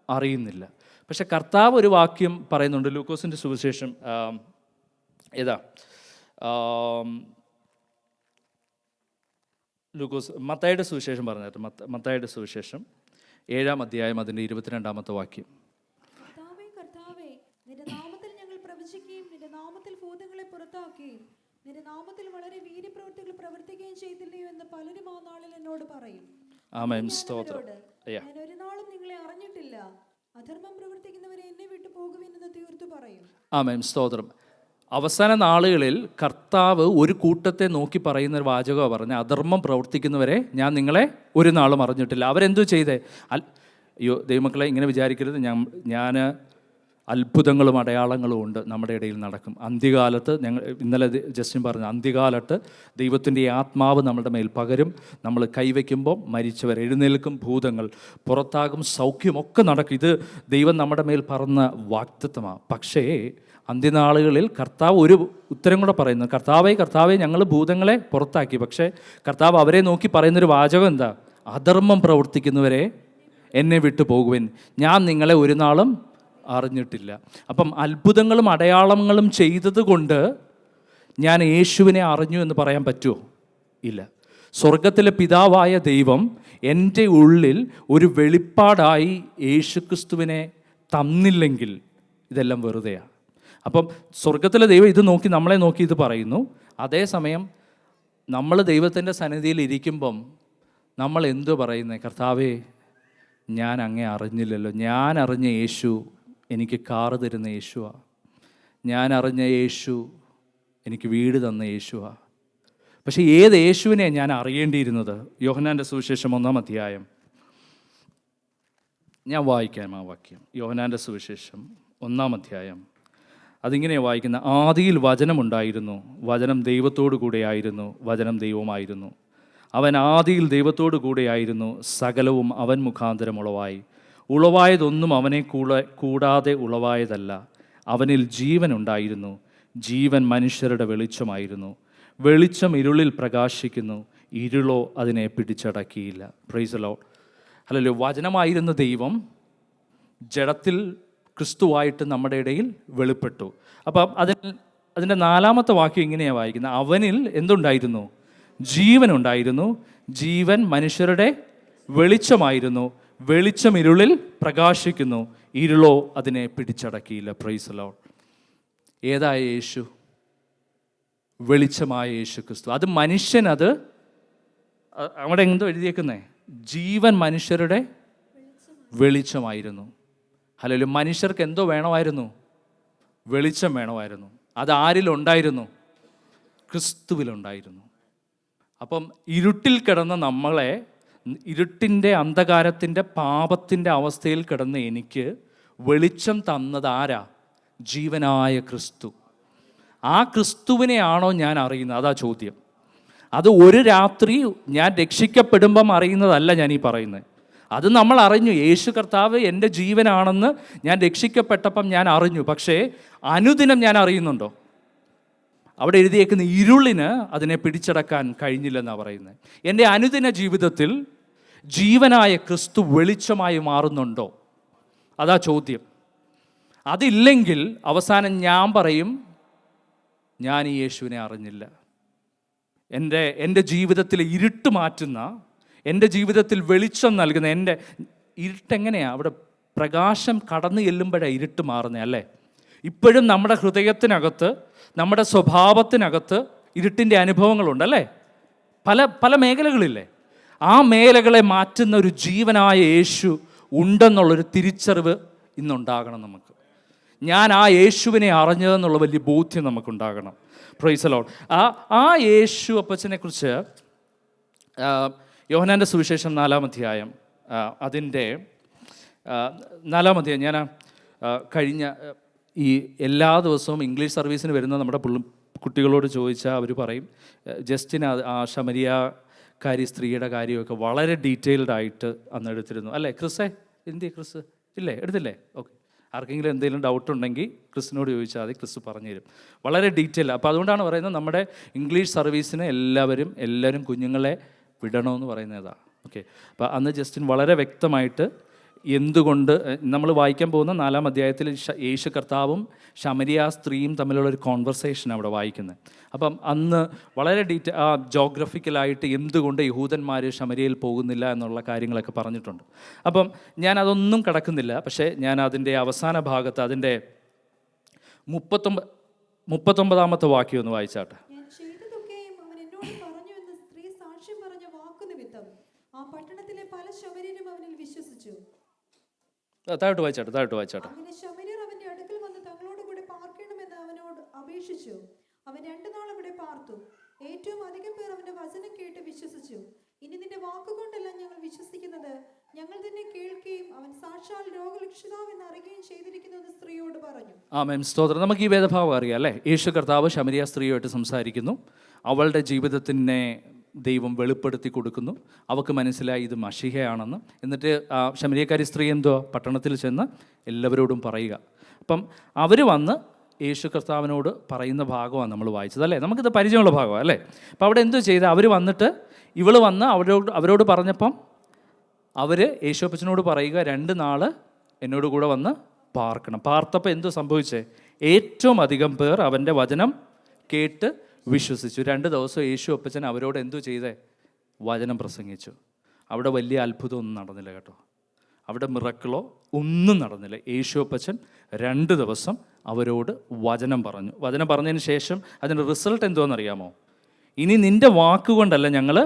അറിയുന്നില്ല. പക്ഷെ കർത്താവ് ഒരു വാക്യം പറയുന്നുണ്ട്. ലൂക്കോസിൻ്റെ സുവിശേഷം മത്തായിയുടെ സുവിശേഷം പറഞ്ഞിട്ട്, മത്തായിയുടെ സുവിശേഷം 7-ാം അധ്യായം അതിൻ്റെ 22-ാമത്തെ വാക്യം. കർത്താവേ, നിന്റെ നാമത്തിൽ ഞങ്ങൾ പ്രവചിക്കുകയും നിന്റെ നാമത്തിൽ ഭൂതങ്ങളെ പുറത്താക്കുകയും നിന്റെ നാമത്തിൽ വളരെ വീര്യപ്രവൃത്തികൾ പ്രവർത്തിക്കുകയും ചെയ്തില്ലയോ എന്ന് പലരും ആ നാളിൽ എന്നോട് പറയും. ആമേൻ, സ്തോത്രം. ഞാൻ ഒരു നാളും നിങ്ങളെ അറിഞ്ഞിട്ടില്ല, അധർമ്മം പ്രവർത്തിക്കുന്നവരെ എന്നെ വിട്ടു പോകുവിൻ എന്ന് തീർത്തു പറയും. ആമേൻ, സ്തോത്രം. അവസാന നാളുകളിൽ കർത്താവ് ഒരു കൂട്ടത്തെ നോക്കി പറയുന്ന ഒരു വാചകമാണ് പറഞ്ഞത്, അധർമ്മം പ്രവർത്തിക്കുന്നവരെ ഞാൻ നിങ്ങളെ ഒരു നാളും അറിഞ്ഞിട്ടില്ല. അവരെന്തോ ചെയ്തേ? അയ്യോ ദൈവമക്കളെ, ഇങ്ങനെ വിചാരിക്കരുത്. ഞാൻ അത്ഭുതങ്ങളും അടയാളങ്ങളും ഉണ്ട് നമ്മുടെ ഇടയിൽ നടക്കും. അന്ത്യകാലത്ത് ഇന്നലെ ജസ്റ്റിൻ പറഞ്ഞു, അന്ത്യകാലത്ത് ദൈവത്തിൻ്റെ ആത്മാവ് നമ്മുടെ മേൽ പകരും. നമ്മൾ കൈവയ്ക്കുമ്പോൾ മരിച്ചവർ എഴുന്നേൽക്കും, ഭൂതങ്ങൾ പുറത്താകും, സൗഖ്യമൊക്കെ നടക്കും. ഇത് ദൈവം നമ്മുടെ മേൽ പറഞ്ഞ വാഗ്ദത്തമാണ്. പക്ഷേ അന്ത്യനാളുകളിൽ കർത്താവ് ഒരു ഉത്തരം കൂടെ പറയുന്നു, കർത്താവേ ഞങ്ങൾ ഭൂതങ്ങളെ പുറത്താക്കി. പക്ഷേ കർത്താവ് അവരെ നോക്കി പറയുന്നൊരു വാചകം എന്താ? അധർമ്മം പ്രവർത്തിക്കുന്നവരെ എന്നെ വിട്ടു പോകുവിൻ, ഞാൻ നിങ്ങളെ ഒരു നാളും അറിഞ്ഞിട്ടില്ല. അപ്പം അത്ഭുതങ്ങളും അടയാളങ്ങളും ചെയ്തത് കൊണ്ട് ഞാൻ യേശുവിനെ അറിഞ്ഞു എന്ന് പറയാൻ പറ്റുമോ? ഇല്ല. സ്വർഗത്തിലെ പിതാവായ ദൈവം എൻ്റെ ഉള്ളിൽ ഒരു വെളിപ്പാടായി യേശുക്രിസ്തുവിനെ തന്നില്ലെങ്കിൽ ഇതെല്ലാം വെറുതെയാണ്. അപ്പം സ്വർഗത്തിലെ ദൈവം ഇത് നോക്കി, നമ്മളെ നോക്കി ഇത് പറയുന്നു. അതേസമയം നമ്മൾ ദൈവത്തിൻ്റെ സന്നിധിയിൽ ഇരിക്കുമ്പം നമ്മൾ എന്തോ പറയുന്നത്? കർത്താവേ, ഞാൻ അങ്ങേ അറിഞ്ഞില്ലല്ലോ. ഞാൻ അറിഞ്ഞ യേശു എനിക്ക് കാറ് തരുന്ന യേശുവാണ്. ഞാൻ അറിഞ്ഞ യേശു എനിക്ക് വീട് തന്ന യേശുവാണ്. പക്ഷേ ഏത് യേശുവിനെ ഞാൻ അറിയേണ്ടിയിരുന്നത്? യോഹന്നാൻ്റെ സുവിശേഷം 1-ാം അധ്യായം ഞാൻ വായിക്കാം. ആ വാക്യം യോഹന്നാൻ്റെ സുവിശേഷം 1-ാം അധ്യായം. അതിങ്ങനെയാണ് വായിക്കുന്നത്: ആദിയിൽ വചനമുണ്ടായിരുന്നു, വചനം ദൈവത്തോടു കൂടെയായിരുന്നു, വചനം ദൈവമായിരുന്നു. അവൻ ആദിയിൽ ദൈവത്തോടു കൂടെയായിരുന്നു. സകലവും അവൻ മുഖാന്തരം ഉളവായി. ഉളവായതൊന്നും അവനെ കൂടാതെ ഉളവായതല്ല. അവനിൽ ജീവൻ ഉണ്ടായിരുന്നു. ജീവൻ മനുഷ്യരുടെ വെളിച്ചമായിരുന്നു. വെളിച്ചം ഇരുളിൽ പ്രകാശിക്കുന്നു, ഇരുളോ അതിനെ പിടിച്ചടക്കിയില്ല. Praise the Lord. ഹല്ലേലൂയ. വചനമായിരുന്ന ദൈവം ജഡത്തിൽ ക്രിസ്തുവായിട്ട് നമ്മുടെ ഇടയിൽ വെളിപ്പെട്ടു. അപ്പം അതിൻ്റെ 4-ാമത്തെ വാക്യം ഇങ്ങനെയാണ് വായിക്കുന്നത്: അവനിൽ എന്തുണ്ടായിരുന്നു? ജീവനുണ്ടായിരുന്നു. ജീവൻ മനുഷ്യരുടെ വെളിച്ചമായിരുന്നു. വെളിച്ചം ഇരുളിൽ പ്രകാശിക്കുന്നു, ഇരുളോ അതിനെ പിടിച്ചടക്കിയില്ല. Praise the Lord. ഏതായ യേശു? വെളിച്ചമായ യേശു ക്രിസ്തു. അത് മനുഷ്യൻ, അത് അവിടെ എന്തോ എഴുതിയേക്കുന്നേ? ജീവൻ മനുഷ്യരുടെ വെളിച്ചമായിരുന്നു. ഹല്ലേലൂയ. മനുഷ്യർക്ക് എന്തോ വേണമായിരുന്നു? വെളിച്ചം വേണമായിരുന്നു. അത് ആരിലുണ്ടായിരുന്നു? ക്രിസ്തുവിലുണ്ടായിരുന്നു. അപ്പം ഇരുട്ടിൽ കിടന്ന നമ്മളെ, ഇരുട്ടിൻ്റെ അന്ധകാരത്തിൻ്റെ പാപത്തിൻ്റെ അവസ്ഥയിൽ കിടന്ന എനിക്ക് വെളിച്ചം തന്നത് ആരാ? ജീവനായ ക്രിസ്തു. ആ ക്രിസ്തുവിനെയാണോ ഞാൻ അറിയുന്നത്? അതാ ചോദ്യം. അത് ഒരു രാത്രി ഞാൻ രക്ഷിക്കപ്പെടുമ്പം അറിയുന്നതല്ല ഞാൻ ഈ പറയുന്നത്. അത് നമ്മൾ അറിഞ്ഞു, യേശു കർത്താവ് എൻ്റെ ജീവനാണെന്ന് ഞാൻ രക്ഷിക്കപ്പെട്ടപ്പം ഞാൻ അറിഞ്ഞു. പക്ഷേ അനുദിനം ഞാൻ അറിയുന്നുണ്ടോ? അവിടെ എഴുതിയേക്കുന്ന ഇരുളിന് അതിനെ പിടിച്ചടക്കാൻ കഴിഞ്ഞില്ലെന്നാണ് പറയുന്നത്. എൻ്റെ അനുദിന ജീവിതത്തിൽ ജീവനായ ക്രിസ്തു വെളിച്ചമായി മാറുന്നുണ്ടോ? അതാ ചോദ്യം. അതില്ലെങ്കിൽ അവസാനം ഞാൻ പറയും, ഞാൻ ഈ യേശുവിനെ അറിഞ്ഞില്ല. എൻ്റെ ജീവിതത്തിലെ ഇരുട്ട് മാറ്റുന്ന, എൻ്റെ ജീവിതത്തിൽ വെളിച്ചം നൽകുന്ന, എൻ്റെ ഇരുട്ടെങ്ങനെയാണ്? അവിടെ പ്രകാശം കടന്നു ചെല്ലുമ്പോഴാണ് ഇരുട്ട് മാറുന്നത്, അല്ലേ? ഇപ്പോഴും നമ്മുടെ ഹൃദയത്തിനകത്ത്, നമ്മുടെ സ്വഭാവത്തിനകത്ത് ഇരുട്ടിൻ്റെ അനുഭവങ്ങളുണ്ടല്ലേ? പല പല മേഖലകളില്ലേ? ആ മേഖലകളെ മാറ്റുന്ന ഒരു ജീവനായ യേശു ഉണ്ടെന്നുള്ളൊരു തിരിച്ചറിവ് ഇന്നുണ്ടാകണം നമുക്ക്. ഞാൻ ആ യേശുവിനെ അറിഞ്ഞതെന്നുള്ള വലിയ ബോധ്യം നമുക്കുണ്ടാകണം. Praise the Lord. ആ യേശു അപ്പച്ചനെ കുറിച്ച് യോഹന്നാൻ്റെ സുവിശേഷം 4-ാം അധ്യായം, അതിൻ്റെ 4-ാം അധ്യായം, ഞാൻ കഴിഞ്ഞ ഈ എല്ലാ ദിവസവും ഇംഗ്ലീഷ് സർവീസിന് വരുന്ന നമ്മുടെ കുട്ടികളോട് ചോദിച്ചാൽ അവർ പറയും, ജസ്റ്റിന് ആ ശമരിയാക്കാരി സ്ത്രീയുടെ കാര്യമൊക്കെ വളരെ ഡീറ്റെയിൽഡായിട്ട് അന്ന് എടുത്തിരുന്നു, അല്ലേ ക്രിസ്സേ? എന്തിയെ ക്രിസ്? ഇല്ലേ, എടുത്തില്ലേ? ഓക്കെ. ആർക്കെങ്കിലും എന്തെങ്കിലും ഡൗട്ട് ഉണ്ടെങ്കിൽ ക്രിസിനോട് ചോദിച്ചാൽ മതി, ക്രിസ് പറഞ്ഞു തരും. വളരെ ഡീറ്റെയിൽ. അപ്പോൾ അതുകൊണ്ടാണ് പറയുന്നത് നമ്മുടെ ഇംഗ്ലീഷ് സർവീസിന് എല്ലാവരും കുഞ്ഞുങ്ങളെ വിടണമെന്ന് പറയുന്നതാണ്. ഓക്കെ. അപ്പോൾ അന്ന് ജസ്റ്റിൻ വളരെ വ്യക്തമായിട്ട് എന്തുകൊണ്ട് നമ്മൾ വായിക്കാൻ പോകുന്ന 4-ാം അധ്യായത്തിൽ യേശു കർത്താവും ശമരിയ സ്ത്രീയും തമ്മിലുള്ളൊരു കോൺവെർസേഷൻ അവിടെ വായിക്കുന്നത്. അപ്പം അന്ന് വളരെ ജോഗ്രഫിക്കലായിട്ട് എന്തുകൊണ്ട് യഹൂദന്മാർ ശമരിയയിൽ പോകുന്നില്ല എന്നുള്ള കാര്യങ്ങളൊക്കെ പറഞ്ഞിട്ടുണ്ട്. അപ്പം ഞാൻ അതൊന്നും കടക്കുന്നില്ല. പക്ഷേ ഞാൻ അതിൻ്റെ അവസാന ഭാഗത്ത്, അതിൻ്റെ 39-ാമത്തെ വാക്യം ഒന്ന് വായിച്ചാട്ടെ. ആ പട്ടണത്തിലെ പല ശമര്യരും അവനിൽ വിശ്വസിച്ചു. താഴോട്ട് വായിച്ചാട്ടെ. അങ്ങനെ ശമര്യർ അവന്റെ അടുക്കൽ വന്ന് തങ്ങളോട് കൂടെ പാർക്കണമെന്ന് അവനോട് അപേക്ഷിച്ചു. അവൻ 2 നാൾ അവിടെ പാർത്തു. ഏറ്റവും അധികം പേർ അവന്റെ വചനം കേട്ട് വിശ്വസിച്ചു. ഇനി നിന്റെ വാക്കുകൊണ്ടല്ല ഞങ്ങൾ വിശ്വസിക്കുന്നത്, ഞങ്ങൾ തന്നെ കേൾക്കുകയും അവൻ സാക്ഷാൽ രോഗരക്ഷിതാവെന്ന് അറിയുകയും ചെയ്തിരിക്കുന്നു എന്ന് സ്ത്രീയോട് പറഞ്ഞു. ആമേൻ, സ്തോത്രം. നമുക്ക് ഈ വേദഭാവം അറിയാം അല്ലേ? യേശു കർത്താവ് ശമരിയ സ്ത്രീയുമായിട്ട് സംസാരിക്കുന്നു. അവളുടെ ജീവിതത്തിനെ ദൈവം വെളിപ്പെടുത്തി കൊടുക്കുന്നു. അവൾക്ക് മനസ്സിലായി ഇത് മശിഹയാണെന്ന്. എന്നിട്ട് ആ ശമരിയക്കാരി സ്ത്രീ എന്തോ പട്ടണത്തിൽ ചെന്ന് എല്ലാവരോടും പറയുക. അപ്പം അവർ വന്ന് യേശു കർത്താവിനോട് പറയുന്ന ഭാഗമാണ് നമ്മൾ വായിച്ചത് അല്ലേ? നമുക്കിത് പരിചയമുള്ള ഭാഗമാണ് അല്ലേ? അപ്പോൾ അവിടെ എന്തോ ചെയ്ത് അവർ വന്നിട്ട് ഇവൾ വന്ന് അവരോട് പറഞ്ഞപ്പം അവർ യേശുപ്പച്ചനോട് പറയുക, 2 നാൾ എന്നോട് കൂടെ വന്ന് പാർക്കണം. പാർത്തപ്പോൾ എന്തോ സംഭവിച്ചേ? ഏറ്റവും അധികം പേർ അവൻ്റെ വചനം കേട്ട് വിശ്വസിച്ചു. 2 ദിവസം യേശു അപ്പച്ചൻ അവരോട് എന്തോ ചെയ്തേ? വചനം പ്രസംഗിച്ചു. അവിടെ വലിയ അത്ഭുതമൊന്നും നടന്നില്ല കേട്ടോ. അവിടെ മിറക്കിളോ ഒന്നും നടന്നില്ല. യേശു അപ്പച്ചൻ 2 ദിവസം അവരോട് വചനം പറഞ്ഞു. വചനം പറഞ്ഞതിന് ശേഷം അതിൻ്റെ റിസൾട്ട് എന്തോന്നറിയാമോ? ഇനി നിൻ്റെ വാക്കുകൊണ്ടല്ല ഞങ്ങൾ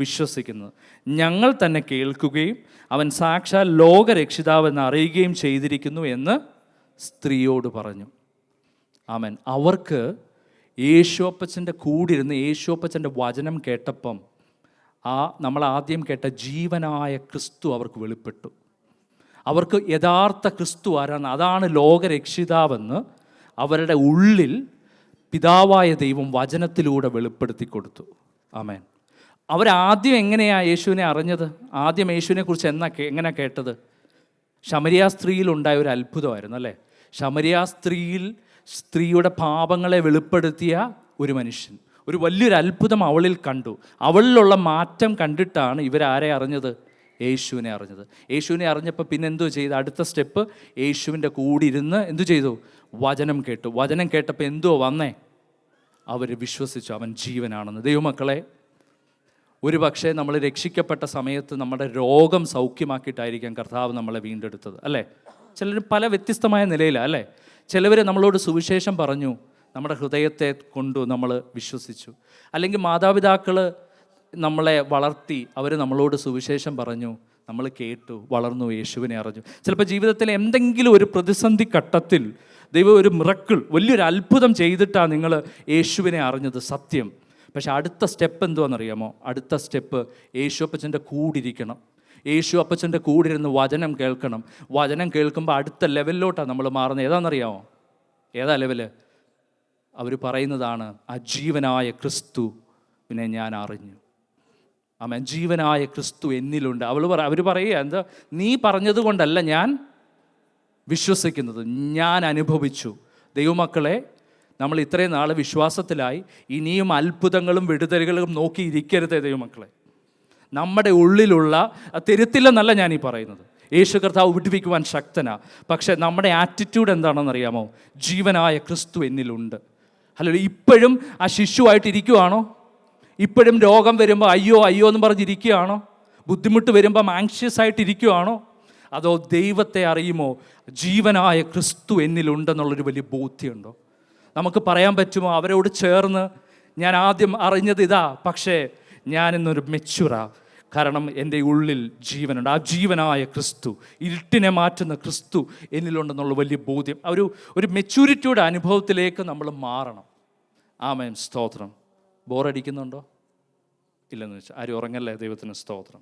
വിശ്വസിക്കുന്നത്, ഞങ്ങൾ തന്നെ കേൾക്കുകയും അവൻ സാക്ഷാൽ ലോകരക്ഷിതാവെന്ന് അറിയുകയും ചെയ്തിരിക്കുന്നു എന്ന് സ്ത്രീയോട് പറഞ്ഞു. ആമേൻ. അവർക്ക് യേശുപ്പച്ചൻ്റെ കൂടിരുന്ന് യേശുപ്പച്ചൻ്റെ വചനം കേട്ടപ്പം നമ്മൾ ആദ്യം കേട്ട ജീവനായ ക്രിസ്തു അവർക്ക് വെളിപ്പെട്ടു. അവർക്ക് യഥാർത്ഥ ക്രിസ്തു ആരാണ്, അതാണ് ലോകരക്ഷിതാവെന്ന് അവരുടെ ഉള്ളിൽ പിതാവായ ദൈവം വചനത്തിലൂടെ വെളിപ്പെടുത്തി കൊടുത്തു. ആമേൻ. അവരാദ്യം എങ്ങനെയാണ് യേശുവിനെ അറിഞ്ഞത്? ആദ്യം യേശുവിനെക്കുറിച്ച് എങ്ങനെ കേട്ടത്? ശമരിയ സ്ത്രീയിലുണ്ടായ ഒരു അത്ഭുതമായിരുന്നു അല്ലേ? ശമരിയ സ്ത്രീയുടെ പാപങ്ങളെ വെളിപ്പെടുത്തിയ ഒരു മനുഷ്യൻ, ഒരു വലിയൊരു അത്ഭുതം അവളിൽ കണ്ടു. അവളിലുള്ള മാറ്റം കണ്ടിട്ടാണ് ഇവരാരെ അറിഞ്ഞത്? യേശുവിനെ അറിഞ്ഞത്. യേശുവിനെ അറിഞ്ഞപ്പോൾ പിന്നെ എന്തോ ചെയ്തു? അടുത്ത സ്റ്റെപ്പ്, യേശുവിൻ്റെ കൂടെ ഇരുന്ന് എന്തു ചെയ്തു? വചനം കേട്ടു. വചനം കേട്ടപ്പോൾ എന്തോ വന്നേ? അവർ വിശ്വസിച്ചു അവൻ ജീവനാണെന്ന്. ദൈവമക്കളെ, ഒരു പക്ഷേ നമ്മൾ രക്ഷിക്കപ്പെട്ട സമയത്ത് നമ്മുടെ രോഗം സൗഖ്യമാക്കിയിട്ടായിരിക്കാം കർത്താവ് നമ്മളെ വീണ്ടെടുത്തത് അല്ലേ? ചിലർ പല വ്യത്യസ്തമായ നിലയിലാണ് അല്ലേ? ചിലവർ നമ്മളോട് സുവിശേഷം പറഞ്ഞു, നമ്മുടെ ഹൃദയത്തെ കൊണ്ടു നമ്മൾ വിശ്വസിച്ചു. അല്ലെങ്കിൽ മാതാപിതാക്കൾ നമ്മളെ വളർത്തി, അവർ നമ്മളോട് സുവിശേഷം പറഞ്ഞു, നമ്മൾ കേട്ടു, വളർന്നു, യേശുവിനെ അറിഞ്ഞു. ചിലപ്പോൾ ജീവിതത്തിലെ എന്തെങ്കിലും ഒരു പ്രതിസന്ധി ഘട്ടത്തിൽ ദൈവം ഒരു മിറക്കിൾ, വലിയൊരു അത്ഭുതം ചെയ്തിട്ടാണ് നിങ്ങൾ യേശുവിനെ അറിഞ്ഞത്, സത്യം. പക്ഷെ അടുത്ത സ്റ്റെപ്പ് എന്തുവാണെന്നറിയാമോ? അടുത്ത സ്റ്റെപ്പ് യേശു അപ്പച്ചൻ്റെ കൂടിരിക്കണം. യേശു അപ്പച്ചൻ്റെ കൂടിരുന്ന് വചനം കേൾക്കണം. വചനം കേൾക്കുമ്പോൾ അടുത്ത ലെവലിലോട്ടാണ് നമ്മൾ മാറുന്നത്. ഏതാണെന്നറിയാമോ? ഏതാ ലെവല്? അവർ പറയുന്നതാണ്, ആ ജീവനായ ക്രിസ്തുവിനെ ഞാൻ അറിഞ്ഞു. ആമേൻ. ജീവനായ ക്രിസ്തു എന്നിലുണ്ട്. അവർ പറയുക, എന്താ, നീ പറഞ്ഞത് കൊണ്ടല്ല ഞാൻ വിശ്വസിക്കുന്നത്, ഞാൻ അനുഭവിച്ചു. ദൈവമക്കളെ, നമ്മൾ ഇത്രയും നാൾ വിശ്വാസത്തിലായി, ഇനിയും അത്ഭുതങ്ങളും വിടുതലുകളും നോക്കിയിരിക്കരുതേ ദൈവമക്കളെ. നമ്മുടെ ഉള്ളിലുള്ള തിരുത്തില്ലെന്നല്ല ഞാനീ പറയുന്നത്, യേശു കർത്താവ് വിടുവിക്കുവാൻ ശക്തനാ. പക്ഷെ നമ്മുടെ ആറ്റിറ്റ്യൂഡ് എന്താണെന്നറിയാമോ? ജീവനായ ക്രിസ്തു എന്നിലുണ്ട്. അല്ലല്ലോ, ഇപ്പോഴും ആ ശിശുവായിട്ടിരിക്കുവാണോ? ഇപ്പോഴും രോഗം വരുമ്പോൾ അയ്യോ അയ്യോ എന്ന് പറഞ്ഞിരിക്കുകയാണോ? ബുദ്ധിമുട്ട് വരുമ്പം ആങ്ഷ്യസ് ആയിട്ടിരിക്കുകയാണോ? അതോ ദൈവത്തെ അറിയുമോ? ജീവനായ ക്രിസ്തു എന്നിലുണ്ടെന്നുള്ളൊരു വലിയ ബോധ്യമുണ്ടോ? നമുക്ക് പറയാൻ പറ്റുമോ അവരോട് ചേർന്ന്, ഞാൻ ആദ്യം അറിഞ്ഞത് ഇതാ, പക്ഷേ ഞാനിന്നൊരു മെച്ചുറാ, കാരണം എൻ്റെ ഉള്ളിൽ ജീവനുണ്ട്. ആ ജീവനായ ക്രിസ്തു, ഇരുട്ടിനെ മാറ്റുന്ന ക്രിസ്തു എന്നിലുണ്ടെന്നുള്ള വലിയ ബോധ്യം, ഒരു മെച്യൂരിറ്റിയുടെ അനുഭവത്തിലേക്ക് നമ്മൾ മാറണം. ആമേൻ, സ്തോത്രം. ബോറടിക്കുന്നുണ്ടോ? ഇല്ലെന്ന് വെച്ചാൽ ആരും ഉറങ്ങല്ലേ? ദൈവത്തിന് സ്തോത്രം.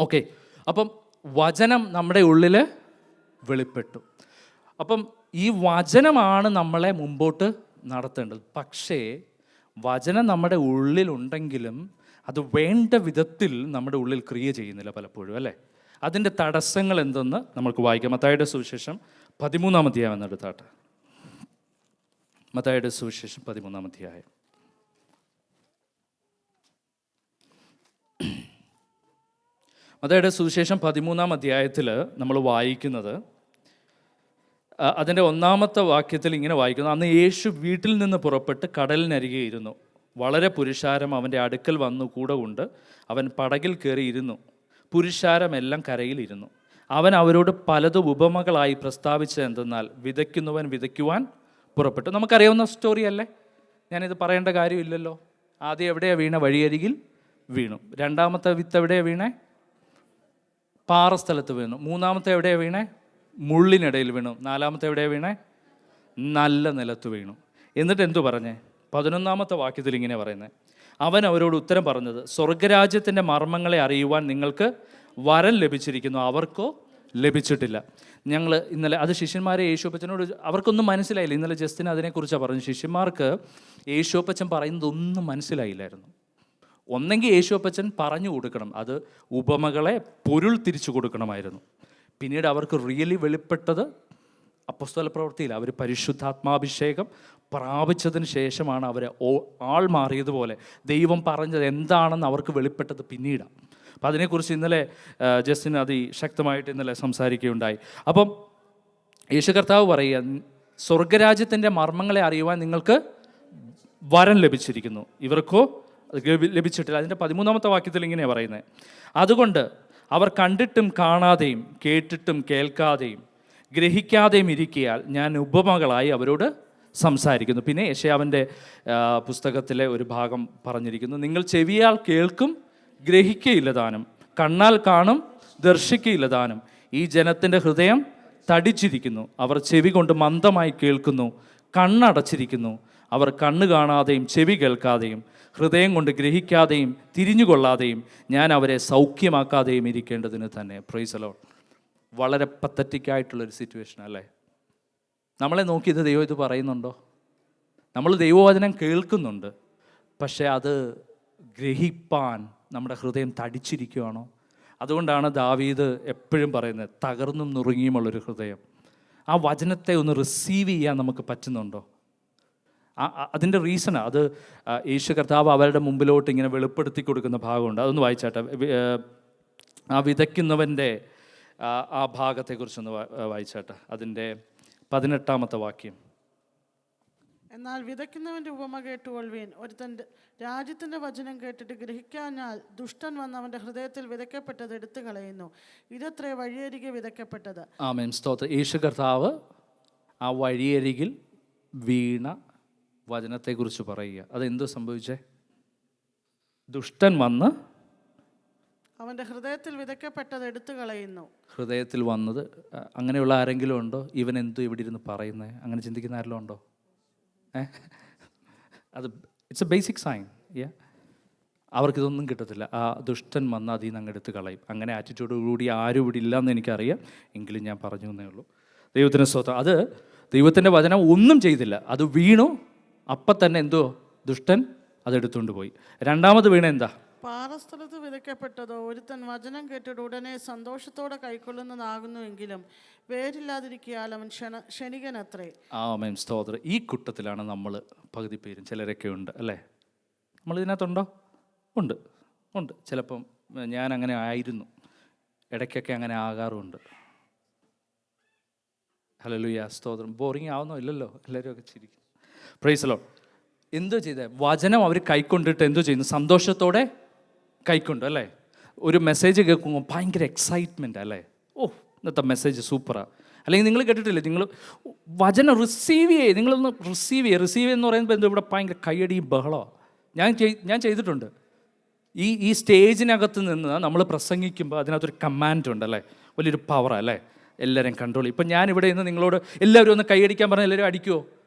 ഓക്കെ, അപ്പം വചനം നമ്മുടെ ഉള്ളിൽ വെളിപ്പെട്ടു. അപ്പം ഈ വചനമാണ് നമ്മളെ മുമ്പോട്ട് നടത്തേണ്ടത്. പക്ഷേ വചനം നമ്മുടെ ഉള്ളിലുണ്ടെങ്കിലും അത് വേണ്ട വിധത്തിൽ നമ്മുടെ ഉള്ളിൽ ക്രിയ ചെയ്യുന്നില്ല പലപ്പോഴും അല്ലേ? അതിൻ്റെ തടസ്സങ്ങൾ എന്തെന്ന് നമുക്ക് വായിക്കാം. മത്തായിയുടെ സുവിശേഷം 13-ാം അധ്യായം എന്നെടുത്താട്ടെ. മത്തായിയുടെ സുവിശേഷം 13-ാം അധ്യായം. മത്തായിയുടെ സുവിശേഷം 13-ാം അധ്യായത്തിൽ നമ്മൾ വായിക്കുന്നത്, അതിൻ്റെ 1-ാമത്തെ വാക്യത്തിൽ ഇങ്ങനെ വായിക്കുന്നു: അന്ന് യേശു വീട്ടിൽ നിന്ന് പുറപ്പെട്ട് കടലിനരികെ ഇരുന്നു. വളരെ പുരുഷാരം അവൻ്റെ അടുക്കൽ വന്നു കൂടെ കൊണ്ട് അവൻ പടകിൽ കയറി ഇരുന്നു. പുരുഷാരമെല്ലാം കരയിലിരുന്നു. അവൻ അവരോട് പലതും ഉപമകളായി പ്രസ്താവിച്ചത് എന്തെന്നാൽ, വിതയ്ക്കുന്നവൻ വിതയ്ക്കുവാൻ പുറപ്പെട്ടു. നമുക്കറിയാവുന്ന സ്റ്റോറി അല്ലേ? ഞാനിത് പറയേണ്ട കാര്യമില്ലല്ലോ. ആദ്യം എവിടെയാണ് വീണ? വഴിയരികിൽ വീണു. രണ്ടാമത്തെ വിത്ത് എവിടെയാണ് വീണേ? പാറസ്ഥലത്ത് വീണു. മൂന്നാമത്തെ എവിടെയാണ് വീണേ? മുള്ളിനിടയിൽ വീണു. നാലാമത്തെ എവിടെയാണ് വീണേ? നല്ല നിലത്ത് വീണു. എന്നിട്ട് എന്തു പറഞ്ഞേ? 11-ാമത്തെ വാക്യത്തിൽ ഇങ്ങനെ പറയുന്നത്, അവൻ അവരോട് ഉത്തരം പറഞ്ഞത്, സ്വർഗരാജ്യത്തിൻ്റെ മർമ്മങ്ങളെ അറിയുവാൻ നിങ്ങൾക്ക് വരം ലഭിച്ചിരിക്കുന്നു, അവർക്കോ ലഭിച്ചിട്ടില്ല. ഞങ്ങൾ ഇന്നലെ അത് ശിഷ്യന്മാരെ യേശുപ്പച്ചനോട് അവർക്കൊന്നും മനസ്സിലായില്ല. ഇന്നലെ ജസ്റ്റിന് അതിനെക്കുറിച്ചാണ് പറഞ്ഞു. ശിഷ്യന്മാർക്ക് യേശുപ്പച്ചൻ പറയുന്നതൊന്നും മനസ്സിലായില്ലായിരുന്നു. ഒന്നെങ്കിൽ യേശുപ്പച്ചൻ പറഞ്ഞു കൊടുക്കണം, അത് ഉപമകളെ പൊരുൾ തിരിച്ചു കൊടുക്കണമായിരുന്നു. പിന്നീട് അവർക്ക് റിയലി വെളിപ്പെട്ടത് അപ്പോസ്തല പ്രവൃത്തിയിൽ അവർ പരിശുദ്ധാത്മാഭിഷേകം പ്രാപിച്ചതിന് ശേഷമാണ് അവർ ആൾ മാറിയതുപോലെ ദൈവം പറഞ്ഞത് എന്താണെന്ന് അവർക്ക് വെളിപ്പെട്ടത് പിന്നീടാണ്. അപ്പം അതിനെക്കുറിച്ച് ഇന്നലെ ജസ്റ്റിന് അതിശക്തമായിട്ട് ഇന്നലെ സംസാരിക്കുകയുണ്ടായി. അപ്പം യേശു കർത്താവ് പറയുക, സ്വർഗരാജ്യത്തിൻ്റെ മർമ്മങ്ങളെ അറിയുവാൻ നിങ്ങൾക്ക് വരം ലഭിച്ചിരിക്കുന്നു, ഇവർക്കോ ലഭിച്ചിട്ടില്ല. അതിൻ്റെ 13-ാമത്തെ വാക്യത്തിൽ ഇങ്ങനെയാണ് പറയുന്നത്, അതുകൊണ്ട് അവർ കണ്ടിട്ടും കാണാതെയും കേട്ടിട്ടും കേൾക്കാതെയും ഗ്രഹിക്കാതെയും ഇരിക്കയാൽ ഞാൻ ഉപമകളായി അവരോട് സംസാരിക്കുന്നു. പിന്നെ യെശയ്യാവിൻ്റെ പുസ്തകത്തിലെ ഒരു ഭാഗം പറഞ്ഞിരിക്കുന്നു, നിങ്ങൾ ചെവിയാൽ കേൾക്കും ഗ്രഹിക്കയില്ല താനും, കണ്ണാൽ കാണും ദർശിക്കയില്ല താനും, ഈ ജനത്തിൻ്റെ ഹൃദയം തടിച്ചിരിക്കുന്നു, അവർ ചെവി കൊണ്ട് മന്ദമായി കേൾക്കുന്നു, കണ്ണടച്ചിരിക്കുന്നു, അവർ കണ്ണ് കാണാതെയും ചെവി കേൾക്കാതെയും ഹൃദയം കൊണ്ട് ഗ്രഹിക്കാതെയും തിരിഞ്ഞുകൊള്ളാതെയും ഞാൻ അവരെ സൗഖ്യമാക്കാതെയും ഇരിക്കേണ്ടതിന് തന്നെ. Price the Lord. വളരെ പത്തറ്റിക്കായിട്ടുള്ളൊരു സിറ്റുവേഷൻ അല്ലേ? നമ്മളെ നോക്കി ഇത് ദൈവം ഇത് പറയുന്നുണ്ടോ? നമ്മൾ ദൈവവചനം കേൾക്കുന്നുണ്ട്, പക്ഷേ അത് ഗ്രഹിപ്പാൻ നമ്മുടെ ഹൃദയം തടിച്ചിരിക്കുകയാണോ? അതുകൊണ്ടാണ് ദാവീദ് എപ്പോഴും പറയുന്നത്, തകർന്നും നുറുങ്ങിയുമുള്ളൊരു ഹൃദയം. ആ വചനത്തെ ഒന്ന് റിസീവ് ചെയ്യാൻ നമുക്ക് പറ്റുന്നുണ്ടോ? അതിൻ്റെ റീസണാണ് അത്. യേശു കർത്താവ് അവരുടെ മുമ്പിലോട്ട് ഇങ്ങനെ വെളിപ്പെടുത്തി കൊടുക്കുന്ന ഭാഗമുണ്ട്. അതൊന്ന് വായിച്ചാട്ടെ. ആ വിതയ്ക്കുന്നവൻ്റെ ആ ഭാഗത്തെക്കുറിച്ചൊന്ന് വായിച്ചാട്ടെ. അതിൻ്റെ 18-ാമത്തെ വാക്യം. എന്നാൽ വിതയ്ക്കുന്നവൻ്റെ ഉപമ കേട്ടുകൊള്ളുവീൻ. ഒരുത്തൻ രാജ്യത്തിൻ്റെ വചനം കേട്ടിട്ട് ഗ്രഹിക്കാഞ്ഞാൽ ദുഷ്ടൻ വന്ന് അവൻ്റെ ഹൃദയത്തിൽ വിതയ്ക്കപ്പെട്ടത് എടുത്തു കളയുന്നു. ഇതത്രേ വഴിയരികെ വിതയ്ക്കപ്പെട്ടത്. ആമേൻ, സ്തോത്രം. യേശു കർത്താവ് ആ വഴിയരികിൽ വീണ വചനത്തെക്കുറിച്ച് പറയുക. അതെന്തോ സംഭവിച്ചേ? ദുഷ്ടൻ വന്ന് അവൻ്റെ ഹൃദയത്തിൽ വിതയ്ക്കപ്പെട്ടത് എടുത്തു കളയുന്നു. ഹൃദയത്തിൽ വന്നത് അങ്ങനെയുള്ള ആരെങ്കിലും ഉണ്ടോ? ഇവൻ എന്തോ ഇവിടെ ഇരുന്ന് പറയുന്നത്, അങ്ങനെ ചിന്തിക്കുന്ന ആരെങ്കിലും ഉണ്ടോ? അത് ഇറ്റ്സ് എ ബേസിക് സൈൻ. അവർക്കിതൊന്നും കിട്ടത്തില്ല. ആ ദുഷ്ടൻ വന്ന് അതിൽ നിന്ന് അങ്ങ് എടുത്ത് കളയും. അങ്ങനെ ആറ്റിറ്റ്യൂഡോടുകൂടി ആരും ഇവിടെ ഇല്ലയെന്ന് എനിക്കറിയാം, എങ്കിലും ഞാൻ പറഞ്ഞു എന്നേ ഉള്ളൂ. ദൈവത്തിന് സ്തോത്രം. അത് ദൈവത്തിൻ്റെ വചനം ഒന്നും ചെയ്തില്ല, അത് വീണു. അപ്പം തന്നെ എന്തോ ദുഷ്ടൻ അതെടുത്തുകൊണ്ട് പോയി. രണ്ടാമത് വീണ എന്താ? പാറസ്ഥലത്ത് വിതയ്ക്കപ്പെട്ടതോ ഒരുത്തൻ വചനം കേട്ടിട്ട് ഉടനെ സന്തോഷത്തോടെ കൈക്കൊള്ളുന്നതാകുന്നുവെങ്കിലും വേരില്ലാതിരിക്കാൽ അവൻ ക്ഷണികനത്രേ. ആമേൻ, സ്തോത്രം. ഈ കൂട്ടത്തിലാണ് നമ്മൾ പകുതി പേരും. ചിലരൊക്കെ ഉണ്ട് അല്ലേ? നമ്മളിതിനകത്തുണ്ടോ? ഉണ്ട്. ചിലപ്പം ഞാൻ അങ്ങനെ ആയിരുന്നു, ഇടയ്ക്കൊക്കെ അങ്ങനെ ആകാറുമുണ്ട്. ഹല്ലേലൂയ, സ്തോത്രം. ബോറിങ് ആവുന്നോ? ഇല്ലല്ലോ, എല്ലാവരും ഒക്കെ ചിരിക്കും. Price the Lord. എന്തോ ചെയ്തേ? വചനം അവർ കൈക്കൊണ്ടിട്ട് എന്തോ ചെയ്യുന്നു? സന്തോഷത്തോടെ കൈക്കൊണ്ട് അല്ലേ? ഒരു മെസ്സേജ് കേൾക്കുമ്പോൾ ഭയങ്കര എക്സൈറ്റ്മെൻറ്റ് അല്ലേ? ഓ, ഇന്നത്തെ മെസ്സേജ് സൂപ്പറാണ്. അല്ലെങ്കിൽ നിങ്ങൾ കേട്ടിട്ടില്ലേ, നിങ്ങൾ വചനം റിസീവ് ചെയ്യേ, നിങ്ങളൊന്ന് റിസീവ് എന്ന് പറയുമ്പോൾ എന്തോ ഇവിടെ ഭയങ്കര കയ്യടിയും ബഹളമാണ്. ഞാൻ ചെയ്തിട്ടുണ്ട്. ഈ സ്റ്റേജിനകത്ത് നിന്ന് നമ്മൾ പ്രസംഗിക്കുമ്പോൾ അതിനകത്തൊരു കമാൻഡ് ഉണ്ടല്ലേ, വലിയൊരു പവറാണ് അല്ലേ? എല്ലാവരെയും കൺട്രോൾ. ഇപ്പം ഞാൻ ഇവിടെ നിന്ന് നിങ്ങളോട് എല്ലാവരും ഒന്ന് കൈയടിക്കാൻ പറഞ്ഞാൽ എല്ലാവരും അടിക്കുമോ?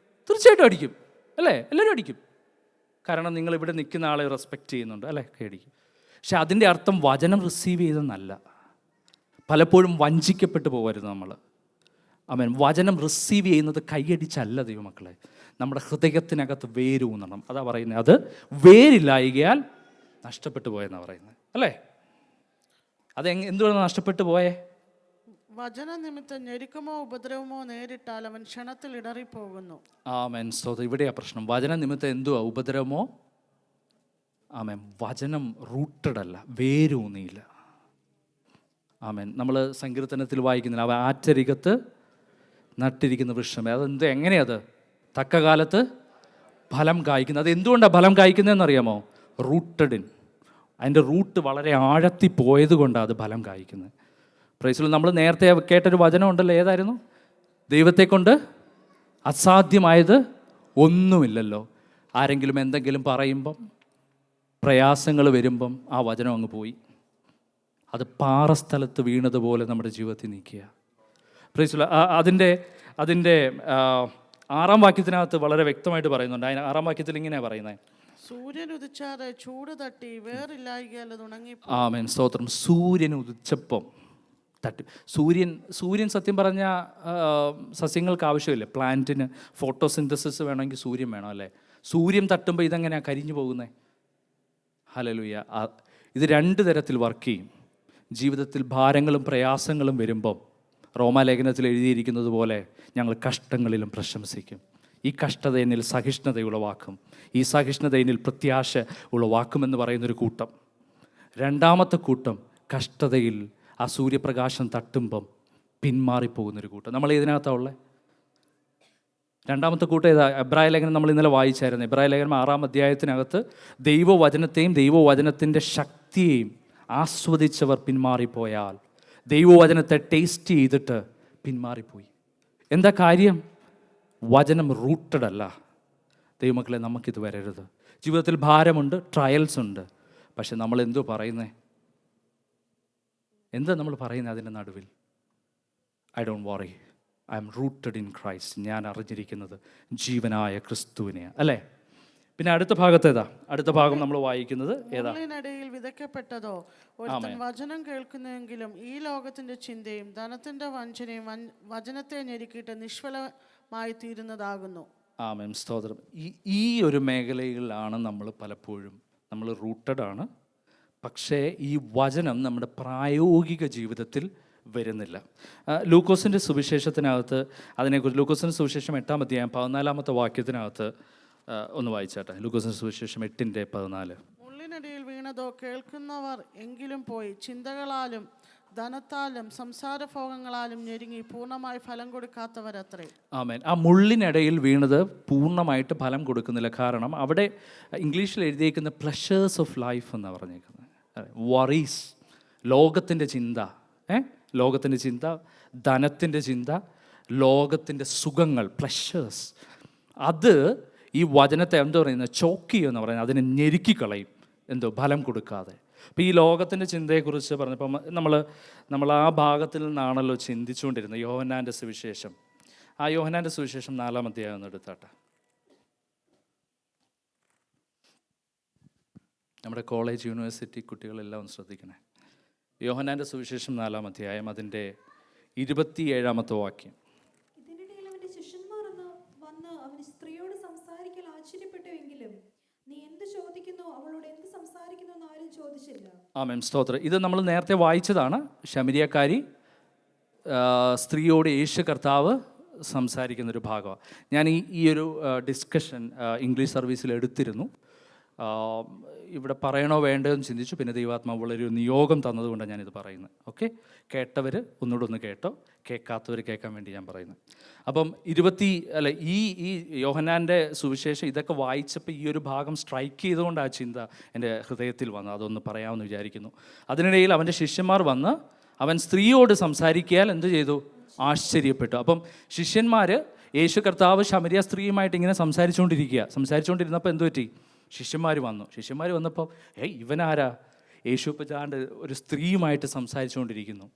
തീർച്ചയായിട്ടും അടിക്കും അല്ലേ? എല്ലാവരും അടിക്കും. കാരണം നിങ്ങളിവിടെ നിൽക്കുന്ന ആളെ റെസ്പെക്റ്റ് ചെയ്യുന്നുണ്ട് അല്ലേ? കൈയടിക്കും. പക്ഷെ അതിൻ്റെ അർത്ഥം വചനം റിസീവ് ചെയ്തെന്നല്ല. പലപ്പോഴും വഞ്ചിക്കപ്പെട്ടു പോകരുത് നമ്മൾ. ആമേൻ. വചനം റിസീവ് ചെയ്യുന്നത് കൈയടിച്ചല്ല ദൈവമക്കളെ, നമ്മുടെ ഹൃദയത്തിനകത്ത് വേരൂന്നണം. അതാ പറയുന്നത്. അത് വേരില്ലായികയാൽ നഷ്ടപ്പെട്ടു പോയെന്നാണ് പറയുന്നത് അല്ലേ? എന്തുകൊണ്ടാണ് നഷ്ടപ്പെട്ടു പോയേ? വചന നിമിത്തം ഞെരുക്കമോ ഉപദ്രവമോ നേരിട്ടാൽ അവൻ ക്ഷണത്തിൽ ഇടറിപ്പോകുന്നു. ആമേൻ, സ്തോത്രം. ഇവിടെയാ പ്രശ്നം. വചന നിമിത്തം എന്തുവാ? ഉപദ്രവമോ? ആമേൻ. വചനം റൂട്ടഡ് അല്ല, വേരൂന്നിയില്ല. ആമേൻ. നമ്മൾ സങ്കീർത്തനത്തിൽ വായിക്കുന്നില്ല, അവ ആറ്റരികത്ത് നട്ടിരിക്കുന്ന വൃക്ഷമേ. അതെന്ത്, എങ്ങനെയത്? തക്ക കാലത്ത് ഫലം കായ്ക്കുന്നത്. അത് എന്തുകൊണ്ടാണ് ഫലം കായ്ക്കുന്നതെന്നറിയാമോ? റൂട്ടഡിൻ. അതിൻ്റെ റൂട്ട് വളരെ ആഴത്തിൽ പോയത് കൊണ്ടാണ് അത് ഫലം കായ്ക്കുന്നത്. പ്രൈസിൽ നമ്മൾ നേരത്തെ കേട്ടൊരു വചനം ഉണ്ടല്ലോ, ഏതായിരുന്നു? ദൈവത്തെ കൊണ്ട് അസാധ്യമായത് ഒന്നുമില്ലല്ലോ. ആരെങ്കിലും എന്തെങ്കിലും പറയുമ്പം, പ്രയാസങ്ങൾ വരുമ്പം ആ വചനം അങ്ങ് പോയി. അത് പാറസ്ഥലത്ത് വീണതുപോലെ നമ്മുടെ ജീവിതത്തിൽ നിൽക്കുക. പ്രൈസ് അതിൻ്റെ 6-ാം വാക്യത്തിനകത്ത് വളരെ വ്യക്തമായിട്ട് പറയുന്നുണ്ട്. അതിന് 6-ാം വാക്യത്തിൽ ഇങ്ങനെയാണ് പറയുന്നത്, സൂര്യൻ ഉദിച്ചാതെ ചൂട് തട്ടി വേറില്ലായികയാൽ അത് ഉണങ്ങി. ആമേൻ, സ്തോത്രം. സൂര്യൻ ഉദിച്ചപ്പം തട്ടി. സൂര്യൻ സത്യം പറഞ്ഞാൽ സസ്യങ്ങൾക്ക് ആവശ്യമില്ല. പ്ലാന്റിന് ഫോട്ടോസിന്തസിസ് വേണമെങ്കിൽ സൂര്യൻ വേണം അല്ലേ? സൂര്യൻ തട്ടുമ്പോൾ ഇതെങ്ങനെയാണ് കരിഞ്ഞു പോകുന്നത്? ഹല്ലേലൂയ. ഇത് 2 തരത്തിൽ വർക്ക് ചെയ്യും. ജീവിതത്തിൽ ഭാരങ്ങളും പ്രയാസങ്ങളും വരുമ്പം റോമാലേഖനത്തിൽ എഴുതിയിരിക്കുന്നത് പോലെ ഞങ്ങൾ കഷ്ടങ്ങളിലും പ്രശംസിക്കും. ഈ കഷ്ടത എന്നിൽ സഹിഷ്ണുത ഉളവാക്കും, ഈ സഹിഷ്ണുത എന്നിൽ പ്രത്യാശ ഉളവാക്കുമെന്ന് പറയുന്നൊരു കൂട്ടം. 2-ാമത്തെ കൂട്ടം കഷ്ടതയിൽ ആ സൂര്യപ്രകാശം തട്ടുമ്പം പിന്മാറിപ്പോകുന്നൊരു കൂട്ടം. നമ്മൾ ഇതിനകത്താണ് ഉള്ളത്. 2-ാമത്തെ കൂട്ടം ഏതാ? എബ്രായ ലേഖനം നമ്മൾ ഇന്നലെ വായിച്ചായിരുന്നു. എബ്രായ ലേഖനം 6-ാം അധ്യായത്തിനകത്ത് ദൈവവചനത്തെയും ദൈവവചനത്തിൻ്റെ ശക്തിയെയും ആസ്വദിച്ചവർ പിന്മാറിപ്പോയാൽ, ദൈവവചനത്തെ ടേസ്റ്റ് ചെയ്തിട്ട് പിന്മാറിപ്പോയി. എന്താ കാര്യം? വചനം റൂട്ടഡ് അല്ല. ദൈവമക്കളെ, നമുക്കിത് വരരുത്. ജീവിതത്തിൽ ഭാരമുണ്ട്, ട്രയൽസ് ഉണ്ട്. പക്ഷെ നമ്മൾ എന്തോ പറയുന്നേ? എന്താ നമ്മൾ പറയുന്നത് അതിൻ്റെ നടുവിൽ? I don't worry, I M rooted in Christ. ഞാൻ അറിഞ്ഞിരിക്കുന്നത് ജീവനായ ക്രിസ്തുവിനെയാണ്, അല്ലേ? പിന്നെ അടുത്ത ഭാഗത്തേതാ? അടുത്ത ഭാഗം നമ്മൾ വായിക്കുന്നത് ഏതാ? മുള്ളിനിടയിൽ വിതയ്ക്കപ്പെട്ടതോ, ഒരുത്തൻ വചനം കേൾക്കുന്നെങ്കിലും ഈ ലോകത്തിന്റെ ചിന്തയും ധനത്തിന്റെ വഞ്ചനയും വചനത്തെ ഞെരുക്കിയിട്ട് നിഷ്ഫലമായി തീരുന്നതാകുന്നു. ആമേൻ, സ്തോത്രം. ഈ ഒരു മേഖലയിലാണ് നമ്മൾ പലപ്പോഴും റൂട്ടഡ് ആണ്. പക്ഷേ ഈ വചനം നമ്മുടെ പ്രായോഗിക ജീവിതത്തിൽ വരുന്നില്ല. ലൂക്കോസിൻ്റെ സുവിശേഷത്തിനകത്ത് അതിനെക്കുറിച്ച്, ലൂക്കോസിൻ്റെ സുവിശേഷം 8-ാം അധ്യായം 14-ാമത്തെ വാക്യത്തിനകത്ത് ഒന്ന് വായിച്ചാട്ടെ. ലൂക്കോസിൻ്റെ സുവിശേഷം 8:14. മുള്ളിനടിയിൽ വീണതോ, കേൾക്കുന്നവർ എങ്കിലും പോയി ചിന്തകളാലും ധനത്താലും സംസാരഭോഗങ്ങളാലും ഞെരുങ്ങി പൂർണ്ണമായി ഫലം കൊടുക്കാത്തവരത്രേ. ആമേൻ. ആ മുള്ളിനിടയിൽ വീണത് പൂർണ്ണമായിട്ട് ഫലം കൊടുക്കുന്നില്ല. കാരണം അവിടെ ഇംഗ്ലീഷിൽ എഴുതിയിരിക്കുന്ന പ്ലഷേഴ്സ് ഓഫ് ലൈഫ് എന്നാണ് പറഞ്ഞേക്കുന്നത്. വറീസ്, ലോകത്തിൻ്റെ ചിന്ത, ലോകത്തിൻ്റെ ചിന്ത, ധനത്തിൻ്റെ ചിന്ത, ലോകത്തിൻ്റെ സുഖങ്ങൾ, പ്ലഷേഴ്സ്, അത് ഈ വചനത്തെ എന്താ പറയുന്നത്? ചോക്ക് എന്ന് പറയുന്നത്, അതിനെ ഞെരുക്കിക്കളയും. എന്തോ ഫലം കൊടുക്കാതെ. അപ്പോൾ ഈ ലോകത്തിൻ്റെ ചിന്തയെക്കുറിച്ച് പറഞ്ഞപ്പോൾ നമ്മൾ ആ ഭാഗത്തിൽ നിന്നാണല്ലോ ചിന്തിച്ചുകൊണ്ടിരുന്നത്. യോഹന്നാൻ്റെ സുവിശേഷം, ആ യോഹന്നാൻ്റെ സുവിശേഷം 4-ാം അധ്യായം ഒന്ന് എടുത്താട്ടെ. നമ്മുടെ കോളേജ്, യൂണിവേഴ്സിറ്റി കുട്ടികളെല്ലാം ഒന്ന് ശ്രദ്ധിക്കണേ. യോഹന്നാൻ്റെ സുവിശേഷം 4-ാം അധ്യായം അതിൻ്റെ 27-ാമത്തെ വാക്യം. ഇതിനിടയിൽ അവന്റെ ശിഷ്യന്മാർ വന്ന് അവന് സ്ത്രീയോട് സംസാരിക്കൽ ആശ്ചര്യപ്പെട്ടുവെങ്കിലും നീ എന്ത് ചോദിക്കുന്നു, അവളോട് എന്ത് സംസാരിക്കുന്നു എന്ന് ആരും ചോദിച്ചില്ല. ആമേൻ, സ്തോത്രം. ഇത് നമ്മൾ നേരത്തെ വായിച്ചതാണ്. ശമരിയക്കാരി സ്ത്രീയോട് യേശു കർത്താവ് സംസാരിക്കുന്നൊരു ഭാഗമാണ്. ഞാൻ ഈ ഒരു ഡിസ്കഷൻ ഇംഗ്ലീഷ് സർവീസിൽ എടുത്തിരുന്നു. ഇവിടെ പറയണോ വേണ്ടോ എന്ന് ചിന്തിച്ചു. പിന്നെ ദൈവാത്മാവ് വളരെ ഒരു നിയോഗം തന്നതുകൊണ്ടാണ് ഞാനിത് പറയുന്നത്. ഓക്കെ, കേട്ടവർ ഒന്നുകൂടെ ഒന്ന് കേട്ടോ, കേൾക്കാത്തവർ കേൾക്കാൻ വേണ്ടി ഞാൻ പറയുന്നത്. അപ്പം ഈ യോഹന്നാൻ്റെ സുവിശേഷം ഇതൊക്കെ വായിച്ചപ്പോൾ ഈ ഒരു ഭാഗം സ്ട്രൈക്ക് ചെയ്തുകൊണ്ട് ആ ചിന്ത എൻ്റെ ഹൃദയത്തിൽ വന്നു. അതൊന്ന് പറയാമെന്ന് വിചാരിക്കുന്നു. അതിനിടയിൽ അവൻ്റെ ശിഷ്യന്മാർ വന്ന് അവൻ സ്ത്രീയോട് സംസാരിക്കാൻ എന്ത് ചെയ്തു? ആശ്ചര്യപ്പെട്ടു. അപ്പം ശിഷ്യന്മാർ യേശു കർത്താവ് ശമരിയ സ്ത്രീയുമായിട്ട് ഇങ്ങനെ സംസാരിച്ചുകൊണ്ടിരുന്നപ്പോൾ എന്തു പറ്റി? ശിഷ്യന്മാർ വന്നപ്പോൾ ഇവനാരാ? യേശു പറ്റാണ്ട് ഒരു സ്ത്രീയുമായിട്ട് സംസാരിച്ചുകൊണ്ടിരിക്കുന്നു.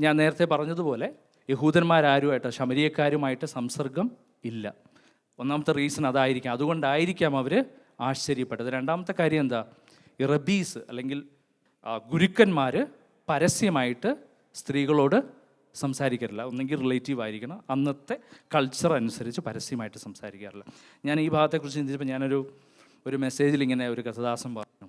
ഞാൻ നേരത്തെ പറഞ്ഞതുപോലെ യഹൂദന്മാരാരുമായിട്ട്, ശമരിയക്കാരുമായിട്ട് സംസർഗം ഇല്ല. ഒന്നാമത്തെ റീസൺ അതായിരിക്കാം. അതുകൊണ്ടായിരിക്കാം അവർ ആശ്ചര്യപ്പെട്ടത്. 2-ാമത്തെ കാര്യം എന്താ? റബീസ് അല്ലെങ്കിൽ ഗുരുക്കന്മാർ പരസ്യമായിട്ട് സ്ത്രീകളോട് സംസാരിക്കാറില്ല. ഒന്നെങ്കിൽ റിലേറ്റീവ് ആയിരിക്കണം. അന്നത്തെ കൾച്ചർ അനുസരിച്ച് പരസ്യമായിട്ട് സംസാരിക്കാറില്ല. ഞാൻ ഈ ഭാഗത്തെക്കുറിച്ച് ചിന്തിച്ചപ്പോൾ ഞാനൊരു മെസ്സേജിൽ ഇങ്ങനെ ഒരു കഥദാസം പറഞ്ഞു.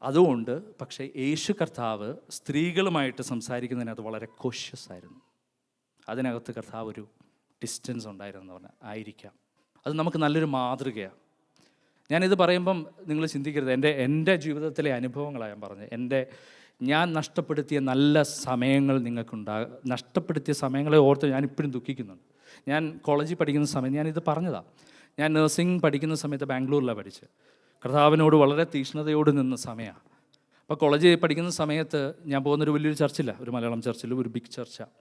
അതുകൊണ്ട് പക്ഷേ യേശു കർത്താവ് സ്ത്രീകളുമായിട്ട് സംസാരിക്കുന്നതിനകത്ത് വളരെ കോഷ്യസ് ആയിരുന്നു. അതിനകത്ത് കർത്താവ് ഒരു ഡിസ്റ്റൻസ് ഉണ്ടായിരുന്നു പറഞ്ഞാൽ ആയിരിക്കാം. അത് നമുക്ക് നല്ലൊരു മാതൃകയാണ്. ഞാനിത് പറയുമ്പം നിങ്ങൾ ചിന്തിക്കരുത്, എൻ്റെ ജീവിതത്തിലെ അനുഭവങ്ങളാണ് ഞാൻ പറഞ്ഞത്. ഞാൻ നഷ്ടപ്പെടുത്തിയ നല്ല സമയങ്ങൾ നഷ്ടപ്പെടുത്തിയ സമയങ്ങളെ ഓർത്ത് ഞാൻ ഇപ്പോഴും ദുഃഖിക്കുന്നുണ്ട്. ഞാൻ കോളേജിൽ പഠിക്കുന്ന സമയത്ത് ഞാനിത് പറഞ്ഞതാണ്. ഞാൻ നഴ്സിംഗ് പഠിക്കുന്ന സമയത്ത് ബാംഗ്ലൂരിലാണ് പഠിച്ചത്. കർത്താവിനോട് വളരെ തീക്ഷ്ണതയോട് നിന്ന സമയമാണ്. അപ്പോൾ കോളേജിൽ പഠിക്കുന്ന സമയത്ത് ഞാൻ പോകുന്നൊരു വലിയൊരു ചർച്ചില്ല, ഒരു മലയാളം ചർച്ചിൽ, ഒരു ബിഗ് ചർച്ചാണ്.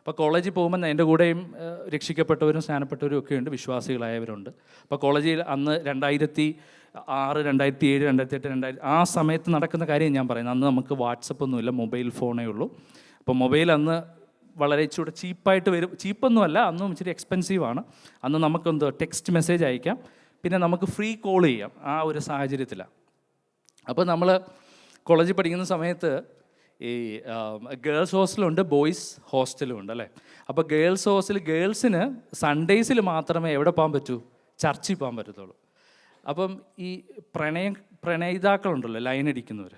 അപ്പോൾ കോളേജിൽ പോകുമ്പോൾ എൻ്റെ കൂടെയും രക്ഷിക്കപ്പെട്ടവരും സ്നാനപ്പെട്ടവരും ഒക്കെ ഉണ്ട്, വിശ്വാസികളായവരുണ്ട്. അപ്പോൾ കോളേജിൽ അന്ന് 2006, 2007, 2008, 2000 ആ സമയത്ത് നടക്കുന്ന കാര്യം ഞാൻ പറയുന്നത്. അന്ന് നമുക്ക് വാട്സപ്പ് ഒന്നുമില്ല, മൊബൈൽ ഫോണേ ഉള്ളൂ. അപ്പോൾ മൊബൈൽ അന്ന് വളരെ ഇച്ചിരി ചീപ്പായിട്ട് വരും. ചീപ്പൊന്നുമല്ല, അന്നും ഇച്ചിരി എക്സ്പെൻസീവാണ്. അന്ന് നമുക്കെന്തോ ടെക്സ്റ്റ് മെസ്സേജ് അയക്കാം, പിന്നെ നമുക്ക് ഫ്രീ കോൾ ചെയ്യാം. ആ ഒരു സാഹചര്യത്തിലാണ്. അപ്പോൾ നമ്മൾ കോളേജിൽ പഠിക്കുന്ന സമയത്ത് ഈ ഗേൾസ് ഹോസ്റ്റലുണ്ട്, ബോയ്സ് ഹോസ്റ്റലും ഉണ്ട് അല്ലേ. അപ്പോൾ ഗേൾസ് ഹോസ്റ്റൽ ഗേൾസിന് സൺഡേസിൽ മാത്രമേ എവിടെ പോകാൻ പറ്റൂ? ചർച്ചിൽ പോകാൻ പറ്റത്തുള്ളൂ. അപ്പം ഈ പ്രണയിതാക്കളുണ്ടല്ലോ, ലൈൻ അടിക്കുന്നവർ,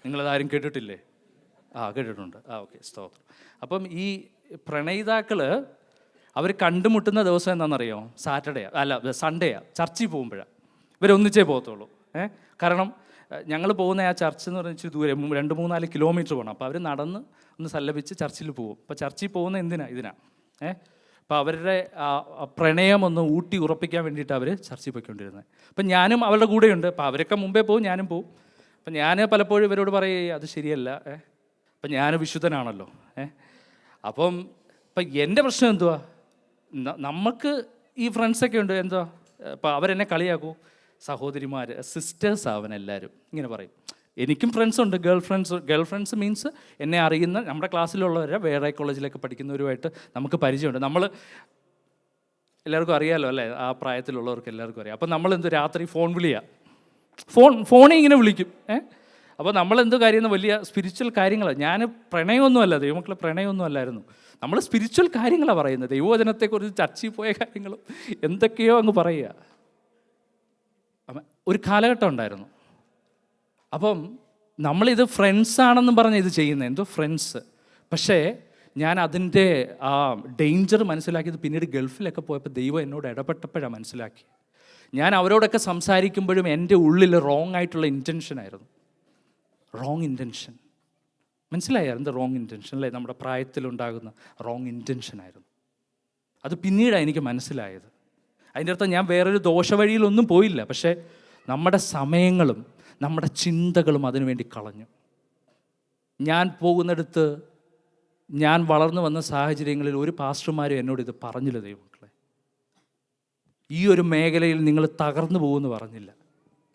നിങ്ങളതാരും കേട്ടിട്ടില്ലേ? കേട്ടിട്ടുണ്ട്. ഓക്കെ, സ്തോത്രം. അപ്പം ഈ പ്രണയിതാക്കൾ അവർ കണ്ടുമുട്ടുന്ന ദിവസം എന്താണെന്നറിയോ? സാറ്റർഡേയാ, അല്ല സൺഡേയാ, ചർച്ചിൽ പോകുമ്പോഴാണ്. ഇവരൊന്നിച്ചേ പോകത്തുള്ളൂ. കാരണം ഞങ്ങൾ പോകുന്ന ആ ചർച്ച് എന്ന് പറഞ്ഞാൽ ദൂരെ 2-3-4 കിലോമീറ്റർ പോകണം. അപ്പോൾ അവർ നടന്ന് ഒന്ന് സല്ലപിച്ച് ചർച്ചിൽ പോകും. അപ്പോൾ ചർച്ചിൽ പോകുന്ന ഇതിനാ. അപ്പോൾ അവരുടെ പ്രണയം ഒന്ന് ഊട്ടി ഉറപ്പിക്കാൻ വേണ്ടിയിട്ട് അവർ ചർച്ചിൽ പോയിക്കൊണ്ടിരുന്നത്. അപ്പം ഞാനും അവരുടെ കൂടെയുണ്ട്. അപ്പോൾ അവരൊക്കെ മുമ്പേ പോകും, ഞാനും പോകും. അപ്പം ഞാൻ പലപ്പോഴും ഇവരോട് പറയുക അത് ശരിയല്ല, അപ്പം ഞാൻ വിശുദ്ധനാണല്ലോ. അപ്പം എൻ്റെ പ്രശ്നം എന്തുവാ? നമുക്ക് ഈ ഫ്രണ്ട്സൊക്കെ ഉണ്ട്, എന്തുവാ, അപ്പോൾ അവരെന്നെ കളിയാക്കൂ, സഹോദരിമാർ, സിസ്റ്റേഴ്സ് അവനെല്ലാവരും ഇങ്ങനെ പറയും. എനിക്കും ഫ്രണ്ട്സുണ്ട്, ഗേൾ ഫ്രണ്ട്സ് മീൻസ് എന്നെ അറിയുന്ന നമ്മുടെ ക്ലാസ്സിലുള്ളവരെ വേറെ കോളേജിലൊക്കെ പഠിക്കുന്നവരുമായിട്ട് നമുക്ക് പരിചയമുണ്ട്. നമ്മൾ എല്ലാവർക്കും അറിയാമല്ലോ അല്ലേ, ആ പ്രായത്തിലുള്ളവർക്ക് എല്ലാവർക്കും അറിയാം. അപ്പം നമ്മളെന്ത് രാത്രി ഫോൺ വിളിയാണ്, ഫോണിൽ ഇങ്ങനെ വിളിക്കും. അപ്പോൾ നമ്മളെന്തോ കാര്യം വലിയ സ്പിരിച്വൽ കാര്യങ്ങളാണ്. ഞാൻ പ്രണയമൊന്നുമല്ല, ദൈവമക്കളെ പ്രണയമൊന്നും അല്ലായിരുന്നു. നമ്മൾ സ്പിരിച്വൽ കാര്യങ്ങളാണ് പറയുന്നത്. ദൈവവചനത്തെക്കുറിച്ച് ചർച്ചയിൽ പോയ കാര്യങ്ങളും എന്തൊക്കെയോ അങ്ങ് പറയുക. ഒരു കാലഘട്ടം ഉണ്ടായിരുന്നു. അപ്പം നമ്മളിത് ഫ്രണ്ട്സാണെന്നും പറഞ്ഞ് ഇത് ചെയ്യുന്നത്, എന്തോ ഫ്രണ്ട്സ്. പക്ഷേ ഞാൻ അതിൻ്റെ ആ ഡേഞ്ചർ മനസ്സിലാക്കിയത് പിന്നീട് ഗൾഫിലൊക്കെ പോയപ്പോൾ ദൈവം എന്നോട് ഇടപെട്ടപ്പോഴാണ് മനസ്സിലാക്കി. ഞാൻ അവരോടൊക്കെ സംസാരിക്കുമ്പോഴും എൻ്റെ ഉള്ളിൽ റോങ് ആയിട്ടുള്ള ഇൻറ്റൻഷനായിരുന്നു. റോങ് ഇൻറ്റൻഷൻ മനസ്സിലായായിരുന്നു, റോങ് ഇൻറ്റൻഷൻ അല്ലേ, നമ്മുടെ പ്രായത്തിലുണ്ടാകുന്ന റോങ് ഇൻറ്റൻഷനായിരുന്നു. അത് പിന്നീടാണ് എനിക്ക് മനസ്സിലായത്. അതിൻ്റെ അർത്ഥം ഞാൻ വേറൊരു ദോഷവഴിയിലൊന്നും പോയില്ല, പക്ഷേ നമ്മുടെ സമയങ്ങളും നമ്മുടെ ചിന്തകളും അതിനുവേണ്ടി കളഞ്ഞു. ഞാൻ പോകുന്നിടത്ത്, ഞാൻ വളർന്നു വന്ന സാഹചര്യങ്ങളിൽ ഒരു പാസ്റ്റർമാരും എന്നോട് ഇത് പറഞ്ഞില്ല. ദൈവമക്കളെ, ഈ ഒരു മേഖലയിൽ നിങ്ങൾ തകർന്നു പോകുമെന്ന് പറഞ്ഞില്ല.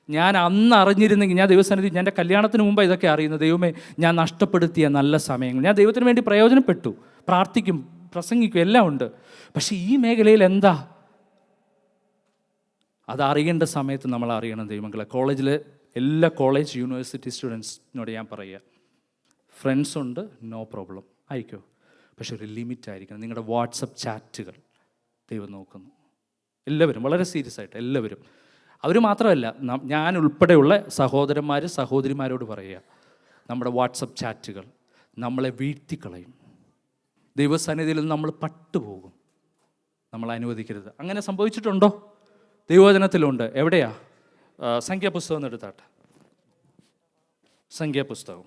ഞാൻ അന്ന് അറിഞ്ഞിരുന്നെങ്കിൽ, ഞാൻ ദൈവസന്നിധി, ഞാൻ എൻ്റെ കല്യാണത്തിന് മുമ്പ് ഇതൊക്കെ അറിയുന്നത്, ദൈവമേ ഞാൻ നഷ്ടപ്പെടുത്തിയ നല്ല സമയങ്ങൾ. ഞാൻ ദൈവത്തിന് വേണ്ടി പ്രയോജനപ്പെട്ടു, പ്രാർത്ഥിക്കും, പ്രസംഗിക്കും, എല്ലാം ഉണ്ട്. പക്ഷേ ഈ മേഖലയിൽ എന്താ അതറിയേണ്ട സമയത്ത് നമ്മൾ അറിയണം. ദൈവമക്കളെ, കോളേജിൽ എല്ലാ കോളേജ് യൂണിവേഴ്സിറ്റി സ്റ്റുഡൻസിനോട് ഞാൻ പറയുക, ഫ്രണ്ട്സ് ഉണ്ട്, നോ പ്രോബ്ലം, ആയിക്കോ, പക്ഷെ ഒരു ലിമിറ്റ് ആയിരിക്കണം. നിങ്ങളുടെ വാട്സപ്പ് ചാറ്റുകൾ ദൈവം നോക്കുന്നു. എല്ലാവരും വളരെ സീരിയസ് ആയിട്ട്, എല്ലാവരും. അവർ മാത്രമല്ല, ഞാൻ ഉൾപ്പെടെയുള്ള സഹോദരന്മാർ സഹോദരിമാരോട് പറയുക, നമ്മുടെ വാട്സപ്പ് ചാറ്റുകൾ നമ്മളെ വീഴ്ത്തിക്കളയും. ദൈവസന്നിധിയിൽ നിന്ന് നമ്മൾ പട്ടുപോകും. നമ്മൾ അനുവദിക്കരുത്. അങ്ങനെ സംഭവിച്ചിട്ടുണ്ടോ? ദൈവവചനത്തിലുണ്ട്. എവിടെയാ? സംഖ്യാപുസ്തകം എടുത്താട്ടെ. സംഖ്യാപുസ്തകം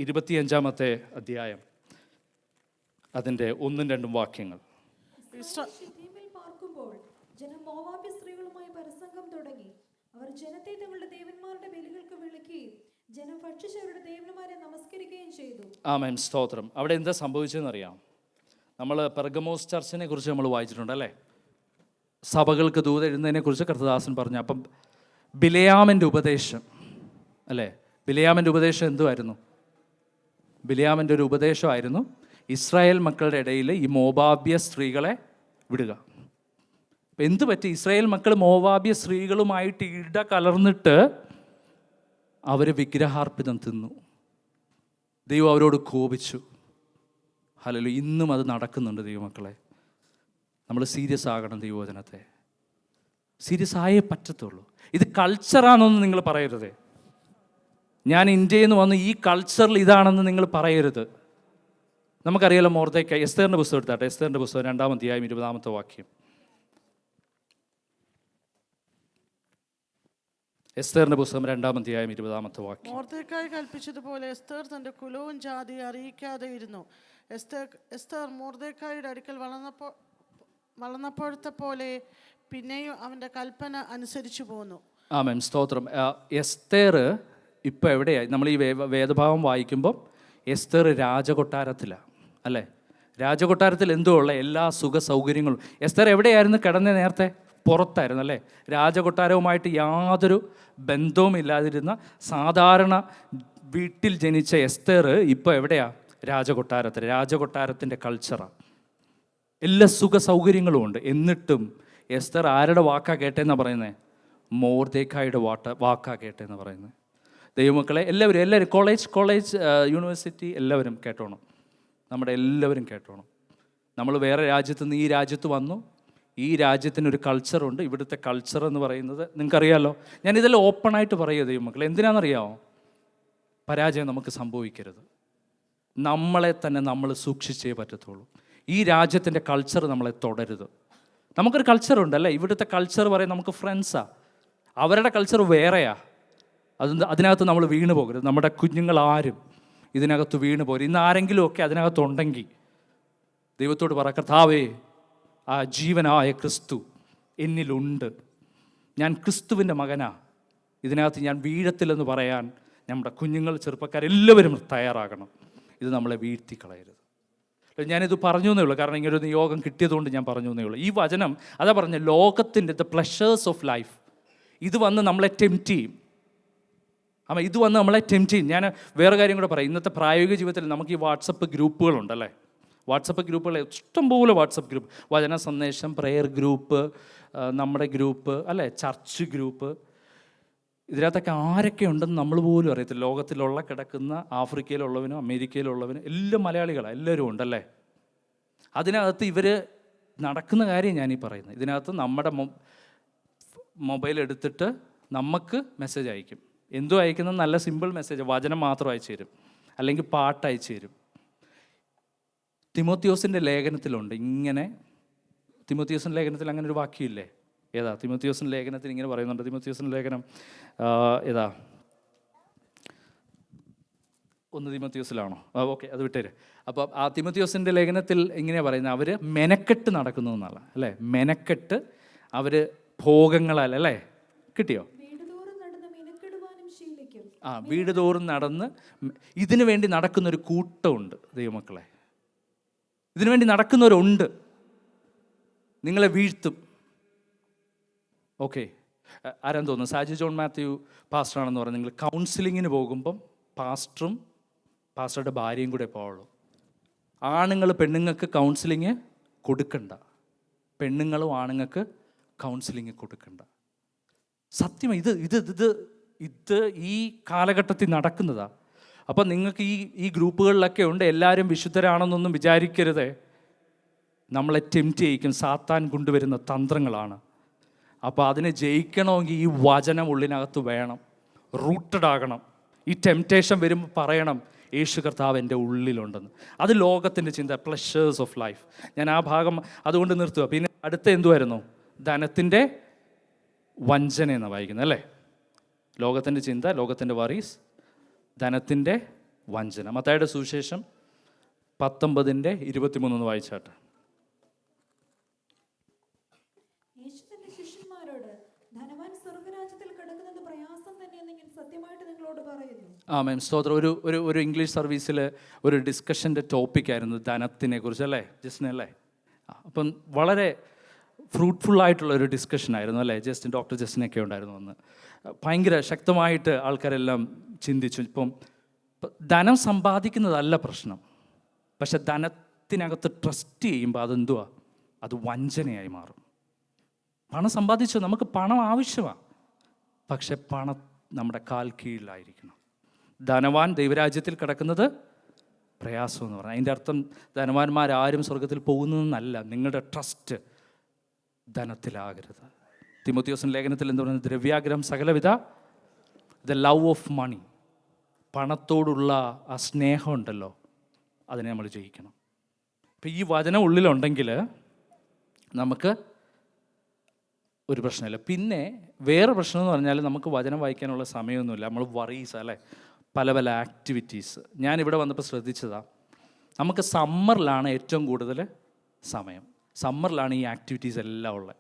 25-ാമത്തെ അധ്യായം, അതിൻ്റെ 1-2 വാക്യങ്ങൾ. ജനം മോവാബ്യ സ്ത്രീകളുമായി പരസംഗം തുടങ്ങി. അവർ ജനത്തെ തങ്ങളുടെ ദേവന്മാരുടെ ബലികൾക്ക് വിളിക്കുകയും ജനം ഭക്ഷിച്ചവരുടെ ദേവന്മാരെ നമസ്കരിക്കുകയും ചെയ്തു. ആമേൻ, സ്തോത്രം. അവിടെ എന്താ സംഭവിച്ചതെന്നറിയാം? നമ്മൾ പെർഗമോസ് ചർച്ചിനെ കുറിച്ച് നമ്മൾ വായിച്ചിട്ടുണ്ട് അല്ലേ? സഭകൾക്ക് ദൂതെഴുന്നതിനെ കുറിച്ച് കർത്തദാസൻ പറഞ്ഞു. അപ്പം ബിലെയാമിൻ്റെ ഉപദേശം അല്ലേ, ബിലെയാമിൻ്റെ ഉപദേശം എന്തുമായിരുന്നു? ബിലെയാമിൻ്റെ ഒരു ഉപദേശമായിരുന്നു ഇസ്രായേൽ മക്കളുടെ ഇടയിൽ ഈ മോവാബ്യ സ്ത്രീകളെ വിടുക. അപ്പം എന്തു പറ്റി? ഇസ്രായേൽ മക്കൾ മോവാബ്യ സ്ത്രീകളുമായിട്ട് ഇട കലർന്നിട്ട് അവർ വിഗ്രഹാർപ്പിതം തിന്നു. ദൈവം അവരോട് കോപിച്ചു. ഹല്ലേലൂയ. ഇന്നും അത് നടക്കുന്നുണ്ട് ദൈവമക്കളെ. നമ്മൾ സീരിയസ് ആകണം. ദൈവവചനത്തെ സീരിയസ് ആയേ പറ്റത്തുള്ളൂ. ഇത് കൾച്ചറാണെന്ന് നിങ്ങൾ പറയരുത്. ഞാൻ ഇന്ത്യയിൽ നിന്ന് വന്ന് ഈ കൾച്ചറിൽ ഇതാണെന്ന് നിങ്ങൾ പറയരുത്. നമുക്കറിയാലോ മൊർദെഖായി. എസ്തേറിൻ്റെ പുസ്തകം എടുത്താട്ടെ. എസ്തേറിൻ്റെ പുസ്തകം 2-ാം അധ്യായം 20-ാമത്തെ വാക്യം. എസ്തേറിൻ്റെ പുസ്തകം 2-ാം അധ്യായം 20-ാമത്തെ വാക്യം. മൊർദെഖായി കൽപ്പിച്ചതുപോലെ എസ്തേർ തന്റെ കുലവും ജാതിയെ അറിയിക്കാതെ ഇരുന്നു. എസ്തേർ മൊർദെഖായിയുടെ അടുക്കൽ വളർന്നപ്പോഴത്തെ പോലെ പിന്നെയും അവൻ്റെ കൽപ്പന അനുസരിച്ചു പോന്നു. ആമേൻ, സ്തോത്രം. എസ്തേർ ഇപ്പോൾ എവിടെയായി? നമ്മൾ ഈ വേദഭാഗം വായിക്കുമ്പോൾ എസ്തർ രാജകൊട്ടാരത്തിലാണ്, അല്ലേ? രാജകൊട്ടാരത്തിൽ എന്തോ ഉള്ള എല്ലാ സുഖ സൗകര്യങ്ങളും. എസ്തർ എവിടെയായിരുന്നു കിടന്നത് നേരത്തെ? പുറത്തായിരുന്നു, അല്ലേ? രാജകൊട്ടാരവുമായിട്ട് യാതൊരു ബന്ധവുമില്ലാതിരുന്ന സാധാരണ വീട്ടിൽ ജനിച്ച എസ്തർ ഇപ്പോൾ എവിടെയാണ്? രാജകൊട്ടാരത്തിൽ. രാജകൊട്ടാരത്തിൻ്റെ കൾച്ചറാണ്, എല്ലാ സുഖ സൗകര്യങ്ങളും ഉണ്ട്. എന്നിട്ടും എസ്തർ ആരുടെ വാക്കാ കേട്ടതെന്നാണ് പറയുന്നത്? മൊർദെഖായിയുടെ വാക്കാ കേട്ടതെന്ന് പറയുന്നത്. ദൈവമക്കളെ, എല്ലാവരും കോളേജ് യൂണിവേഴ്സിറ്റി എല്ലാവരും കേട്ടോണം, നമ്മുടെ എല്ലാവരും കേട്ടോണം. നമ്മൾ വേറെ രാജ്യത്ത് നിന്ന് ഈ രാജ്യത്ത് വന്നു. ഈ രാജ്യത്തിനൊരു കൾച്ചറുണ്ട്. ഇവിടുത്തെ കൾച്ചർ എന്ന് പറയുന്നത് നിങ്ങൾക്കറിയാമല്ലോ. ഞാനിതെല്ലാം ഓപ്പണായിട്ട് പറയുക ദൈവമക്കളെ. എന്തിനാണെന്നറിയാമോ? പരാജയം നമുക്ക് സംഭവിക്കരുത്. നമ്മളെ തന്നെ നമ്മൾ സൂക്ഷിച്ചേ പറ്റത്തുള്ളൂ. ഈ രാജ്യത്തിൻ്റെ കൾച്ചർ നമ്മളെ തുടരുത്. നമുക്കൊരു കൾച്ചറുണ്ട്, അല്ലേ? ഇവിടുത്തെ കൾച്ചർ പറയും നമുക്ക് ഫ്രണ്ട്സാണ്, അവരുടെ കൾച്ചർ വേറെയാ. അതിനകത്ത് നമ്മൾ വീണ് പോകരുത്. നമ്മുടെ കുഞ്ഞുങ്ങളാരും ഇതിനകത്ത് വീണ് പോകരുത്. ഇന്ന് ആരെങ്കിലുമൊക്കെ അതിനകത്തുണ്ടെങ്കിൽ ദൈവത്തോട് പറ, കർത്താവേ, ആ ജീവനായ ക്രിസ്തു എന്നിലുണ്ട്, ഞാൻ ക്രിസ്തുവിൻ്റെ മകനാ, ഇതിനകത്ത് ഞാൻ വീഴത്തില്ലെന്ന് പറയാൻ നമ്മുടെ കുഞ്ഞുങ്ങൾ, ചെറുപ്പക്കാരെല്ലാവരും തയ്യാറാകണം. ഇത് നമ്മളെ വീഴ്ത്തിക്കളയരുത്. ഞാനിത് പറഞ്ഞു എന്നേ ഉള്ളൂ, കാരണം ഇങ്ങനൊരു നിയോഗം കിട്ടിയതുകൊണ്ട് ഞാൻ പറഞ്ഞു എന്നേ ഉള്ളൂ. ഈ വചനം അതാ പറഞ്ഞ ലോകത്തിൻ്റെ ദ പ്ലഷേഴ്സ് ഓഫ് ലൈഫ് ഇത് വന്ന് നമ്മളെ ടെംപ്റ്റ് ചെയ്യും. ഇത് വന്ന് നമ്മളെ ടെംപ്റ്റ് ചെയ്യും. ഞാൻ വേറെ കാര്യം കൂടെ പറയാം. ഇന്നത്തെ പ്രായോഗിക ജീവിതത്തിൽ നമുക്ക് ഈ വാട്സപ്പ് ഗ്രൂപ്പുകളുണ്ടല്ലേ? വാട്സപ്പ് ഗ്രൂപ്പുകൾ ഇഷ്ടംപോലെ വാട്സപ്പ് ഗ്രൂപ്പ്, വചന സന്ദേശം, പ്രെയർ ഗ്രൂപ്പ്, നമ്മുടെ ഗ്രൂപ്പ്, അല്ലേ? Church group. ഇതിനകത്തൊക്കെ ആരൊക്കെ ഉണ്ടെന്ന് നമ്മൾ പോലും അറിയത്തില്ല. ലോകത്തിലുള്ള കിടക്കുന്ന ആഫ്രിക്കയിലുള്ളവനും അമേരിക്കയിലുള്ളവനും എല്ലാം മലയാളികളാണ്, എല്ലാവരും ഉണ്ടല്ലേ? അതിനകത്ത് ഇവർ നടക്കുന്ന കാര്യം ഞാനീ പറയുന്നത്. ഇതിനകത്ത് നമ്മുടെ മൊബൈൽ എടുത്തിട്ട് നമുക്ക് മെസ്സേജ് അയക്കും. എന്തോ അയക്കുന്നത്? നല്ല സിമ്പിൾ മെസ്സേജ്, വചനം മാത്രം അയച്ചു തരും, അല്ലെങ്കിൽ പാട്ട് അയച്ചു തരും. തിമോത്തിയോസിൻ്റെ ലേഖനത്തിലുണ്ട് ഇങ്ങനെ. തിമോത്തിയോസിൻ്റെ ലേഖനത്തിൽ അങ്ങനെ ഒരു വാക്യമില്ലേ? ഏതാ? തിമോത്തിയോസിൻ്റെ ലേഖനത്തിൽ ഇങ്ങനെ പറയുന്നുണ്ട്. തിമോത്തിയോസിൻ്റെ ലേഖനം ഏതാ? 1 തിമോത്തിയോസിലാണോ? ഓക്കെ, അത് വിട്ടേര്. അപ്പോൾ ആ തിമോത്തിയോസിൻ്റെ ലേഖനത്തിൽ ഇങ്ങനെയാണ് പറയുന്നത്, അവർ മെനക്കെട്ട് നടക്കുന്നു എന്നാണ്, അല്ലേ? മെനക്കെട്ട് അവർ ഭോഗങ്ങളാൽ, അല്ലേ? കിട്ടിയോ? വീട് തോറും നടന്ന് ഇതിനു വേണ്ടി നടക്കുന്നൊരു കൂട്ടമുണ്ട് ദൈവമക്കളെ. ഇതിനു വേണ്ടി നടക്കുന്നവരുണ്ട്. നിങ്ങളെ വീഴ്ത്തും. ഓക്കെ, ആരാന്ന് തോന്നുന്നു? സാജി ജോൺ മാത്യു പാസ്റ്ററാണെന്ന് പറഞ്ഞ് നിങ്ങൾ കൗൺസിലിങ്ങിന് പോകുമ്പം പാസ്റ്ററുടെ ഭാര്യയും കൂടെ പോവുള്ളൂ. ആണുങ്ങൾ പെണ്ണുങ്ങൾക്ക് കൗൺസിലിങ് കൊടുക്കണ്ട, പെണ്ണുങ്ങളും ആണുങ്ങൾക്ക് കൗൺസിലിങ് കൊടുക്കണ്ട. സത്യം, ഇത് ഈ കാലഘട്ടത്തിൽ നടക്കുന്നതാണ്. അപ്പം നിങ്ങൾക്ക് ഈ ഗ്രൂപ്പുകളിലൊക്കെ ഉണ്ട്, എല്ലാവരും വിശുദ്ധരാണെന്നൊന്നും വിചാരിക്കരുതേ. നമ്മളെ ടെംപ്റ്റ് ചെയ്യിക്കും, സാത്താൻ കൊണ്ടുവരുന്ന തന്ത്രങ്ങളാണ്. അപ്പോൾ അതിനെ ജയിക്കണമെങ്കിൽ ഈ വചനം ഉള്ളിനകത്ത് വേണം, റൂട്ടഡ് ആകണം. ഈ ടെംപ്റ്റേഷൻ വരുമ്പോൾ പറയണം, യേശു കർത്താവ് എൻ്റെ ഉള്ളിലുണ്ടെന്ന്. അത് ലോകത്തിൻ്റെ ചിന്ത, പ്ലഷേഴ്സ് ഓഫ് ലൈഫ്. ഞാൻ ആ ഭാഗം അതുകൊണ്ട് നിർത്തുക. പിന്നെ അടുത്ത എന്തുമായിരുന്നു? ധനത്തിൻ്റെ വഞ്ചന എന്ന് വായിക്കുന്നത്, അല്ലേ? ലോകത്തിൻ്റെ ചിന്ത, ലോകത്തിൻ്റെ വറീസ്, ധനത്തിൻ്റെ വഞ്ചന. മത്തായിയുടെ സുവിശേഷം 19:23 വായിച്ചാട്ടെ. ആമേൻ, സ്തോത്രം. ഒരു ഇംഗ്ലീഷ് സർവീസിൽ ഒരു ഡിസ്കഷൻ്റെ ടോപ്പിക്കായിരുന്നു ധനത്തിനെ കുറിച്ച്, അല്ലേ ജസ്റ്റിൻ, അല്ലേ? അപ്പം വളരെ ഫ്രൂട്ട്ഫുള്ളായിട്ടുള്ള ഒരു ഡിസ്കഷനായിരുന്നു, അല്ലേ? ഡോക്ടർ ജസ്റ്റിനൊക്കെ ഉണ്ടായിരുന്നു അന്ന്. ഭയങ്കര ശക്തമായിട്ട് ആൾക്കാരെല്ലാം ചിന്തിച്ചു. ഇപ്പം ധനം സമ്പാദിക്കുന്നതല്ല പ്രശ്നം, പക്ഷെ ധനത്തിനകത്ത് ട്രസ്റ്റ് ചെയ്യുമ്പോൾ അതെന്തുവാ? അത് വഞ്ചനയായി മാറും. പണം സമ്പാദിച്ചു, നമുക്ക് പണം ആവശ്യമാണ്, പക്ഷെ പണം നമ്മുടെ കാൽ കീഴിലായിരിക്കണം. ധനവാൻ ദൈവരാജ്യത്തിൽ കിടക്കുന്നത് പ്രയാസം എന്ന് പറഞ്ഞാൽ അതിൻ്റെ അർത്ഥം ധനവാന്മാരാരും സ്വർഗത്തിൽ പോകുന്നതെന്നല്ല. നിങ്ങളുടെ ട്രസ്റ്റ് ധനത്തിലാകരുത്. തിമോത്തിയോസിൻ്റെ ലേഖനത്തിൽ എന്താ പറയുന്നത്? ദ്രവ്യാഗ്രഹം സകലവിധ, ദ ലവ് ഓഫ് മണി, പണത്തോടുള്ള ആ സ്നേഹം ഉണ്ടല്ലോ, അതിനെ നമ്മൾ ജയിക്കണം. ഇപ്പം ഈ വചനം ഉള്ളിലുണ്ടെങ്കിൽ നമുക്ക് ഒരു പ്രശ്നമില്ല. പിന്നെ വേറെ പ്രശ്നം എന്ന് പറഞ്ഞാൽ നമുക്ക് വചനം വായിക്കാനുള്ള സമയമൊന്നുമില്ല. നമ്മൾ വറീസ്, അല്ലേ? പല ആക്ടിവിറ്റീസ്. ഞാനിവിടെ വന്നപ്പോൾ ശ്രദ്ധിച്ചതാണ്, നമുക്ക് സമ്മറിലാണ് ഏറ്റവും കൂടുതൽ സമയം. സമ്മറിലാണ് ഈ ആക്ടിവിറ്റീസ് എല്ലാം ഉള്ളത്.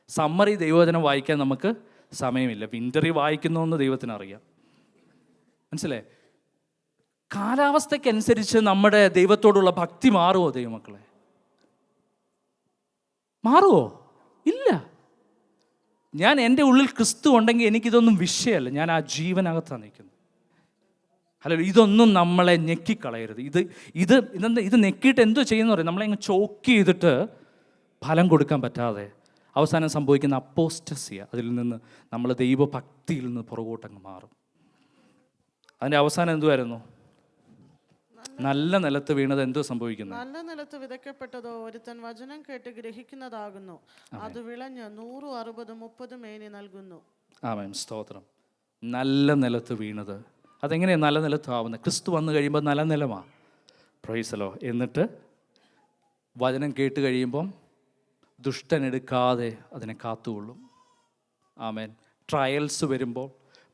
സമ്മറിൽ ദൈവവചനം വായിക്കാൻ നമുക്ക് സമയമില്ല. വിൻ്ററിൽ വായിക്കുന്നതെന്ന് ദൈവത്തിനറിയാം, മനസ്സിലേ? കാലാവസ്ഥയ്ക്കനുസരിച്ച് നമ്മുടെ ദൈവത്തോടുള്ള ഭക്തി മാറുമോ ദൈവമക്കളെ? മാറുമോ? ഇല്ല. ഞാൻ എൻ്റെ ഉള്ളിൽ ക്രിസ്തു ഉണ്ടെങ്കിൽ എനിക്കിതൊന്നും വിഷയമല്ല. ഞാൻ ആ ജീവനകത്താണ് നിൽക്കുന്നത്. അല്ല, ഇതൊന്നും നമ്മളെ ഞെക്കിക്കളയരുത്. ഇത് ഞെക്കിയിട്ട് എന്തോ ചെയ്യുന്ന പറയും, നമ്മളെ അങ്ങ് ചോക്ക് ചെയ്തിട്ട് ഫലം കൊടുക്കാൻ പറ്റാതെ അവസാനം സംഭവിക്കുന്ന അപ്പോസ്റ്റസിയ, അതിൽ നിന്ന് നമ്മൾ ദൈവഭക്തിയിൽ നിന്ന് പുറകോട്ടങ്ങ് മാറും. അതിൻ്റെ അവസാനം എന്തുവായിരുന്നു? നല്ല നിലത്ത് വീണത് എന്തോ സംഭവിക്കുന്നു? നല്ല നിലത്ത് വിതയ്ക്കപ്പെട്ടതോ ഒരുത്തൻ വചനം കേട്ട് ഗ്രഹിക്കുന്നതാകുന്നു. അത് വിളഞ്ഞ് 100, 60, 30 മേനി നൽകുന്നു. ആമേൻ, സ്തോത്രം. നല്ല നിലത്ത് വീണത് അതെങ്ങനെയാണ് നല്ല നിലത്താവുന്നത്? ക്രിസ്തു വന്നു കഴിയുമ്പോൾ നല്ല നിലമാ. പ്രൈസലോ. എന്നിട്ട് വചനം കേട്ട് കഴിയുമ്പം ദുഷ്ടൻ എടുക്കാതെ അതിനെ കാത്തുകൊള്ളും. ആമേൻ. ട്രയൽസ് വരുമ്പോൾ,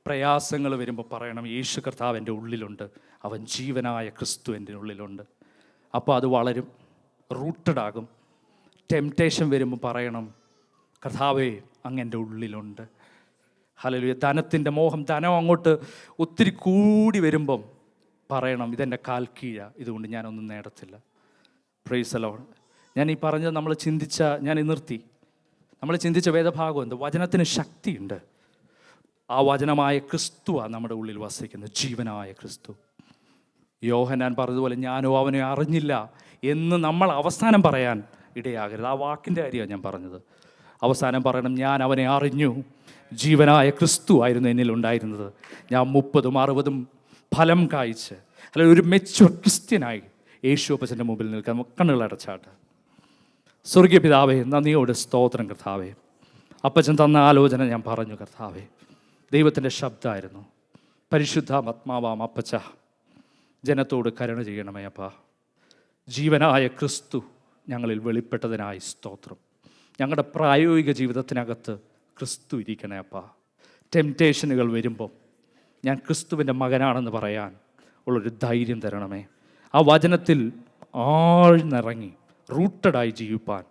പ്രയാസങ്ങൾ വരുമ്പോൾ പറയണം, യേശു കർത്താവ് എൻ്റെ ഉള്ളിലുണ്ട്, അവൻ ജീവനായ ക്രിസ്തു എൻ്റെ ഉള്ളിലുണ്ട്. അപ്പോൾ അത് വളരും, റൂട്ടഡ് ആകും. ടെംപ്റ്റേഷൻ വരുമ്പോൾ പറയണം, കർത്താവേ അങ്ങ് എൻ്റെ ഉള്ളിലുണ്ട്. ഹല്ലേലൂയ. ധനത്തിൻ്റെ മോഹം, ധനം അങ്ങോട്ട് ഒത്തിരി കൂടി വരുമ്പം പറയണം, ഇതെൻ്റെ കാൽ കീഴ, ഇതുകൊണ്ട് ഞാനൊന്നും നേടത്തില്ല. Price the Lord. ഞാൻ ഈ പറഞ്ഞത് നമ്മൾ ചിന്തിച്ച വേദഭാഗം എന്ത്? വചനത്തിന് ശക്തിയുണ്ട്. ആ വചനമായ ക്രിസ്തുവാണ് നമ്മുടെ ഉള്ളിൽ വസിക്കുന്നത്, ജീവനായ ക്രിസ്തു. യോഹന്നാൻ പറഞ്ഞതുപോലെ ഞാനോ അവനെ അറിഞ്ഞില്ല എന്ന് നമ്മൾ അവസാനം പറയാൻ ഇടയാകരുത്. ആ വാക്കിൻ്റെ കാര്യമാണ് ഞാൻ പറഞ്ഞത്. അവസാനം പറയണം, ഞാൻ അവനെ അറിഞ്ഞു, ജീവനായ ക്രിസ്തു ആയിരുന്നു എന്നിലുണ്ടായിരുന്നത്. ഞാൻ 30, 60 ഫലം കായ്ച്ച്, അല്ലെങ്കിൽ ഒരു മെച്യൂർ ക്രിസ്ത്യനായി യേശു അപ്പച്ചൻ്റെ മുമ്പിൽ നിൽക്കാൻ കണ്ണുകളടച്ചാട്ട്. സ്വർഗീയ പിതാവേ, നന്ദിയോട് സ്തോത്രം കർത്താവേ. അപ്പച്ചൻ തന്ന ആലോചന ഞാൻ പറഞ്ഞു കർത്താവേ. ദൈവത്തിൻ്റെ ശബ്ദമായിരുന്നു. പരിശുദ്ധാത്മാവാം അപ്പച്ച ജനത്തോട് കരുണ ചെയ്യണമേ അപ്പ. ജീവനായ ക്രിസ്തു ഞങ്ങളിൽ വെളിപ്പെട്ടതിനായി സ്തോത്രം. ഞങ്ങളുടെ പ്രായോഗിക ജീവിതത്തിനകത്ത് ക്രിസ്തു ഇരിക്കണേ അപ്പ. ടെംപ്റ്റേഷനുകൾ വരുമ്പം ഞാൻ ക്രിസ്തുവിൻ്റെ മകനാണെന്ന് പറയാൻ ഉള്ളൊരു ധൈര്യം തരണമേ. ആ വചനത്തിൽ ആഴ്ന്നിറങ്ങി റൂട്ടഡായി ജീവിപ്പാൻ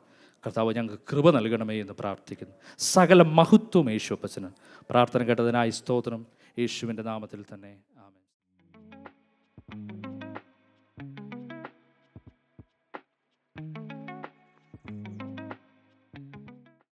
കർത്താവ് ഞങ്ങൾക്ക് കൃപ നൽകണമേ എന്ന് പ്രാർത്ഥിക്കുന്നു. സകല മഹത്വം യേശു അപ്പച്ചന്. പ്രാർത്ഥന കേട്ടതിനായി സ്തോത്രം. യേശുവിൻ്റെ നാമത്തിൽ തന്നെ ആമേൻ.